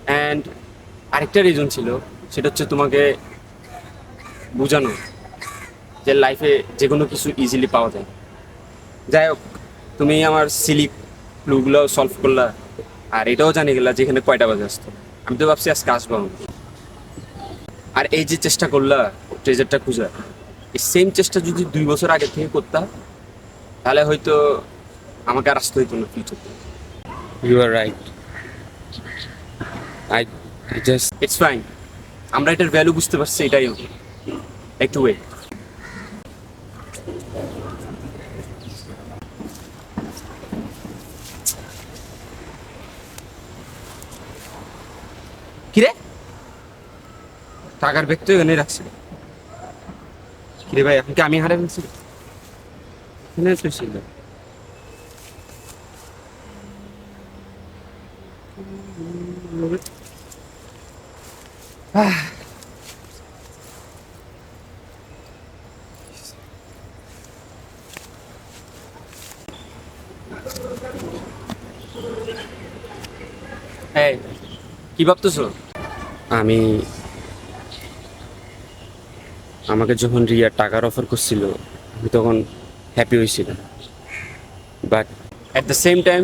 অ্যান্ড আরেকটা রিজন ছিল, সেটা হচ্ছে তোমাকে বোঝানো যে লাইফে যে কোনো কিছু ইজিলি পাওয়া যায়। যাই হোক, তুমি আমার সিলি ক্লুগুলো সলভ করলা, আর এটাও জানি গেলা যেখানে কয়টা বাজে আসতো। আমি তো ভাবছি আজকে আসবো না। আর এই যে চেষ্টা করলা ট্রেজারটা খোঁজার, এই সেম চেষ্টা যদি 2 বছর আগে থেকে করতা তাহলে হয়তো আমাকে আর আসতে হইতো না ফিউচারে। You are right. I just it's fine, আমরা এটার ভ্যালু বুঝতে পারছি, এটাই হবে। একটু ওয়েট। কিরে, টাকার ব্যাগ তো এখানে রাখছি। কিরে ভাই, এখন কি আমি হারে ফেলছি? এখানে তো ছিল। এই, কি ভাবতেছো? আমি আমাকে যখন রিয়া টাকার অফার করছিল আমি তখন হ্যাপি হয়েছিলাম, but at the same time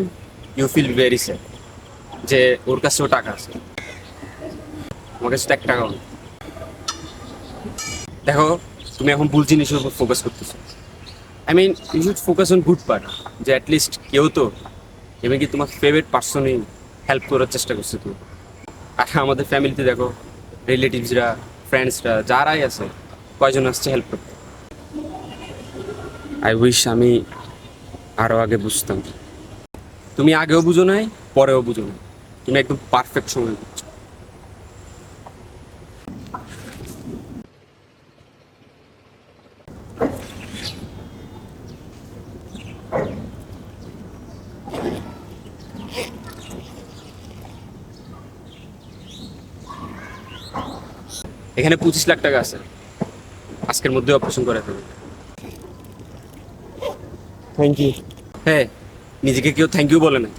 you feel very sad যে ওর কাছেও টাকা আছে, আমার কাছে তো 1 টাকাও নেই। দেখো, তুমি এখন ভুল জিনিসের উপর ফোকাস করতেছো। I mean you should focus on good part, যে অ্যাটলিস্ট কেউ তো এবং কি তোমার ফেভারিট পার্সনই হেল্প করার চেষ্টা করছে তুমি। আর আমাদের ফ্যামিলিতে দেখো, রিলেটিভসরা, ফ্রেন্ডসরা যারাই আছে কয়জন আসছে হেল্প করতে। আই উইশ আমি আরও আগে বুঝতাম। তুমি আগেও বুঝো নাই, পরেও বুঝো নাই, তুমি একদম পারফেক্ট সময় বুঝছো। এখানে 25 লাখ টাকা আছে, আজকের মধ্যে অপারেশন করে দেবে। Thank you. হ্যাঁ, নিজেকে কেউ থ্যাংক ইউ বলে না।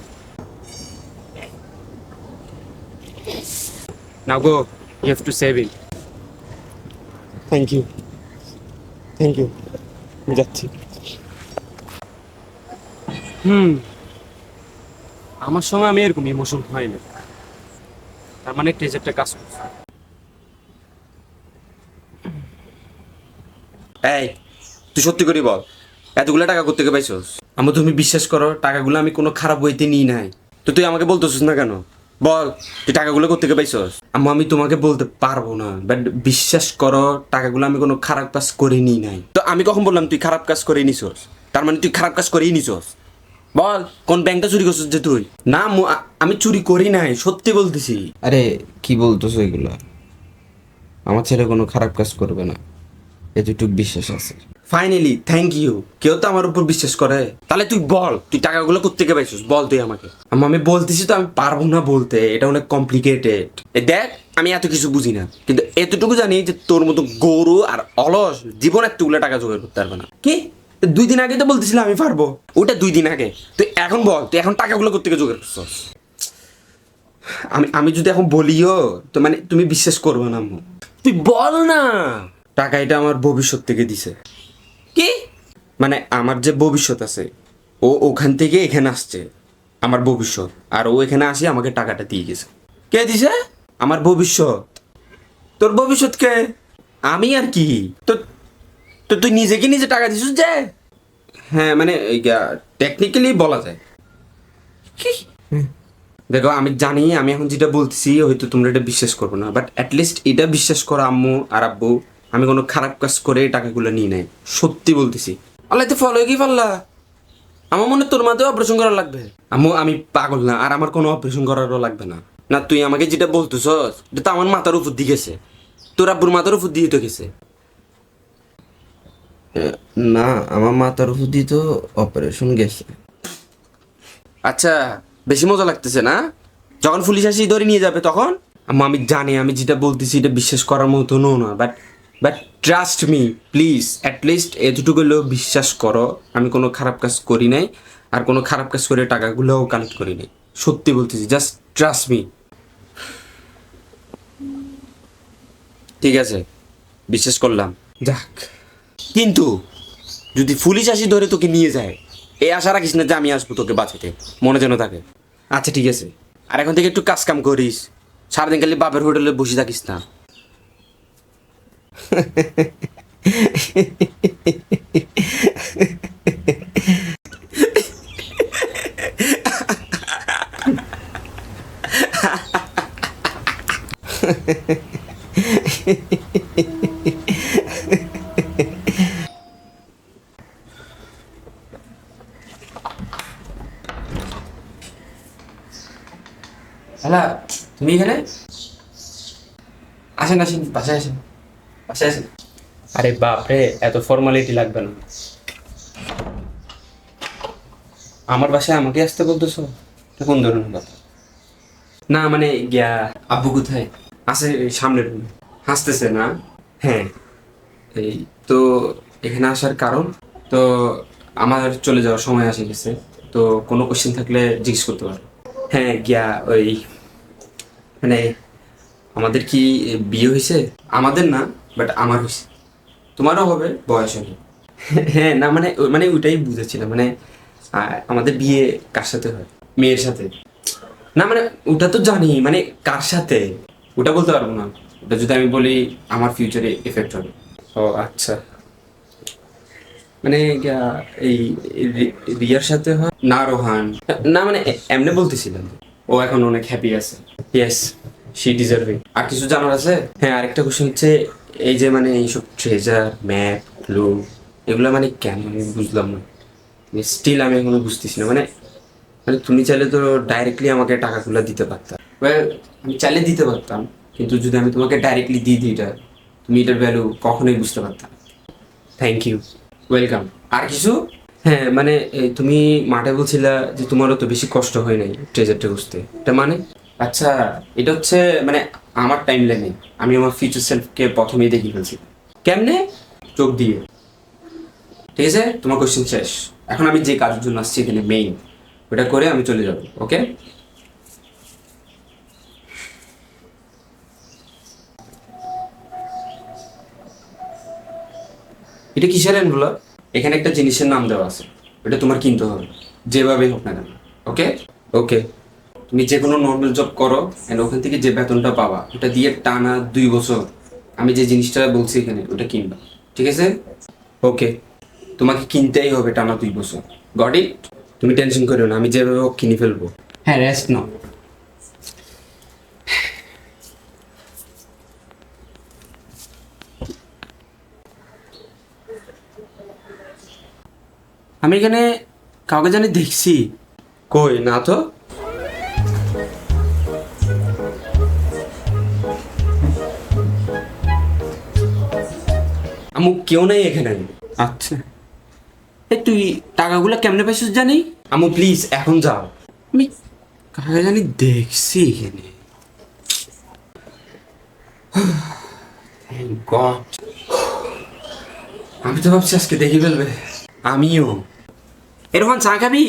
Now go, you have to save it. Thank you, thank you. আমি যাচ্ছি। আমার সঙ্গে আমি এরকম ইমোশন হয় না, তার মানে ট্রেজারটা কাজ করছে। এই তুই সত্যি করে বল, এতগুলো টাকা কোত্থেকে পাইছস? আম্মু তুমি বিশ্বাস করো, টাকাগুলো আমি কোনো খারাপ বইতে নিই নাই। তো তুই আমাকে বলতেছিস না কেন? বল তুই টাকাগুলো কোত্থেকে পাইছস? আম্মু আমি তোমাকে বলতে পারবো না, বাট বিশ্বাস করো টাকাগুলো আমি কোনো খারাপ কাজ করে নিই নাই। তো আমি কখন বললাম তুই খারাপ কাজ করে নিছস? তার মানে তুই খারাপ কাজ করেই নিছস। বল কোন ব্যাংকটা চুরি করছিস যে তুই? না আম্মু আমি চুরি করি নাই, সত্যি বলতেছি। আরে কি বলতেছো এগুলো? আমার ছেলে কোনো খারাপ কাজ করবে না, এতটুকু বিশ্বাস আছে। ফাইনালি থ্যাংক ইউ, কেউ তো আমার উপর বিশ্বাস করে। তাহলে তুই বল তুই টাকাগুলো কোত্থেকে পাইছিস, বল তুই আমাকে। আমি বলতেছি তো আমি পারবো না বলতে, এটা অনেক কমপ্লিকেটেড। দেখ আমি এত কিছু বুঝি না, কিন্তু এতটুকু জানি যে তোর মতো গরু আর অলস জীবন এতগুলো টাকা জোগাড় করতে পারবে না। কি 2 দিন আগে তো বলতেছিলাম আমি পারবো, ওটা 2 দিন আগে। তুই এখন বল তুই এখন টাকাগুলো কোত্থেকে জোগাড় করছিস? আমি যদি এখন বলিও তো মানে তুমি বিশ্বাস করবে না আম্মু। তুই বল না। টাকা এটা আমার ভবিষ্যৎ থেকে দিছে। কি মানে আমার যে ভবিষ্যৎ আছে ও ওখান থেকে এখানে আসছে, আমার ভবিষ্যৎ, আর ও এখানে আসি আমাকে টাকাটা দিয়ে গেছে। কে দিছে? আমার ভবিষ্যৎ। তোর ভবিষ্যৎ কে? আমি আর কি। তো তো তুই নিজে কি নিজে টাকা দিছিস যে? হ্যাঁ মানে টেকনিক্যালি বলা যায়। কি দেখো আমি জানি আমি এখন যেটা বলতেছি হয়তো তোমরা এটা বিশ্বাস করবো না, বাট অ্যাটলিস্ট এটা বিশ্বাস করো আম্মু আর আব্বু, আমি কোনো খারাপ কাজ করে এই টাকাগুলো নিয়ে নাই, সত্যি বলতেছি। আল্লাহ তো ফলো কি পারলা? আমার মনে হয় তোর মাথায় অপারেশন করা লাগবে। আম্মু আমি পাগল না, আর আমার কোনো অপারেশন করারও লাগবে না। না তুই আমাকে যেটা বলতেছস এটা তো আমার মাথার উপর দিয়ে গেছে, তোর আব্বুর মাথার উপর দিয়ে তো গেছে। না আমার মাথার উপর দিয়ে তো অপারেশন গেছে। আচ্ছা বেশি মজা লাগতেছে না? যখন পুলিশ আসি ধরে নিয়ে যাবে তখন? আম্মু আমি জানি আমি যেটা বলতেছি এটা বিশ্বাস করার মতো না, but trust me please, at least এতটুকু হলেও বিশ্বাস করো আমি কোনো খারাপ কাজ করি নাই, আর কোনো খারাপ কাজ করে টাকাগুলোও কালেক্ট করি নাই, সত্যি বলতেছি, জাস্ট ট্রাস্ট মি। ঠিক আছে বিশ্বাস করলাম, যাক। কিন্তু যদি পুলিশ আসি ধরে তোকে নিয়ে যায় এই আশা রাখিস না যে আমি আসবো তোকে বাঁচাতে, মনে যেন থাকে। আচ্ছা ঠিক আছে, আর এখন থেকে একটু কাজ কাম করিস, সারাদিন খালি বাপের হোটেলে বসে থাকিস না। হ্যালো তুমি এখানে? আসেন আসেন বাসায় আসেন, বাসায় আসেন। আরে বাপরে, এত ফর্মালিটি লাগবে না। আমার বাসায় আমাকে আসতে বলতেছো? এটা কোন ধরনের কথা? না মানে আব্বু কোথায়? আছে সামনের রুমে। হাসতেছে না? হ্যাঁ এই তো এখানে আসার কারণ তো আমার চলে যাওয়ার সময় এসে গেছে, তো কোনো কোশ্চেন থাকলে জিজ্ঞেস করতে পারো। হ্যাঁ ওই মানে আমাদের কি বিয়ে হয়েছে? আমাদের না, বাট আমার হয়েছে। তোমারও হবে বয়স হলে। হ্যাঁ না মানে মানে ওইটাই বুঝেছিলাম, মানে আমাদের বিয়ে কার সাথে হয়? মেয়ের সাথে। না মানে ওটা তো জানি, মানে কার সাথে ওটা বলতে পারবো না, ওটা যদি আমি বলি আমার ফিউচারে এফেক্ট হবে। ও আচ্ছা, মানে এই রিয়ার সাথে হয় না রোহান? না মানে এমনি বলতেছিলাম, ও এখন অনেক হ্যাপি আছে। Yes she deserving. আর কিছু জানার আছে? হ্যাঁ আরেকটা কোশ্চেন হচ্ছে এই যে মানে এইসব ট্রেজার ম্যাপ ক্লু এগুলো মানে কেন আমি বুঝলাম না, স্টিল আমি এখনো বুঝতেছি না। মানে মানে তুমি চাইলে তো ডাইরেক্টলি আমাকে টাকাগুলো দিতে পারতাম। আমি চাইলে দিতে পারতাম, কিন্তু যদি আমি তোমাকে ডাইরেক্টলি দিয়ে দিই এটা, তুমি এটার ভ্যালু কখনোই বুঝতে পারতাম। Thank you, welcome. আর কিছু? হ্যাঁ মানে তুমি মাঠে বলছিলা যে তোমারও তো বেশি কষ্ট হয় নাই ট্রেজারটা বুঝতে, এটা মানে? আচ্ছা এটা হচ্ছে মানে আমার টাইম লাইনে আমি আমার ফিউচার সেলফকে প্রথমেই দেখে ফেলছি। কেমনে? চোখ দিয়ে। ঠিক আছে তোমার কোশ্চেন শেষ, এখন আমি যে কাজের জন্য আসছি এখানে মেইন ওটা করে আমি চলে যাব। ওকে এটা কিসের এনগুলো? এখানে একটা জিনিসের নাম দেওয়া আছে, ওটা তোমার কিনতে হবে যেভাবেই হোক না কেন। ওকে ওকে তুমি যে কোনো নর্মাল জব করো এন্ড ওখান থেকে যে বেতনটা পাবা ওটা দিয়ে টানা 2 বছর আমি যে জিনিসটা বলছি এখানে ওটা কিনবা, ঠিক আছে? ওকে তোমাকে কিনতেই হবে টানা 2 বছর। Got it? তুমি টেনশন করো না, আমি যেভাবে হোক কিনে ফেলবো। হ্যাঁ, রেস্ট নাও। আমি এখানে কাউকে জানি দেখছি। কই না তো। আমু কেউ নাই এখানে। আচ্ছা, এই তুই টাকাগুলো কেমনে পাইছিস জানি? আমু প্লিজ এখন যাও। আমি কাকে জানি দেখছি এখানে। Thank God. আমি তো ভাবছি আজকে দেখে ফেলবে। আমিও। এরকম চা খাবি?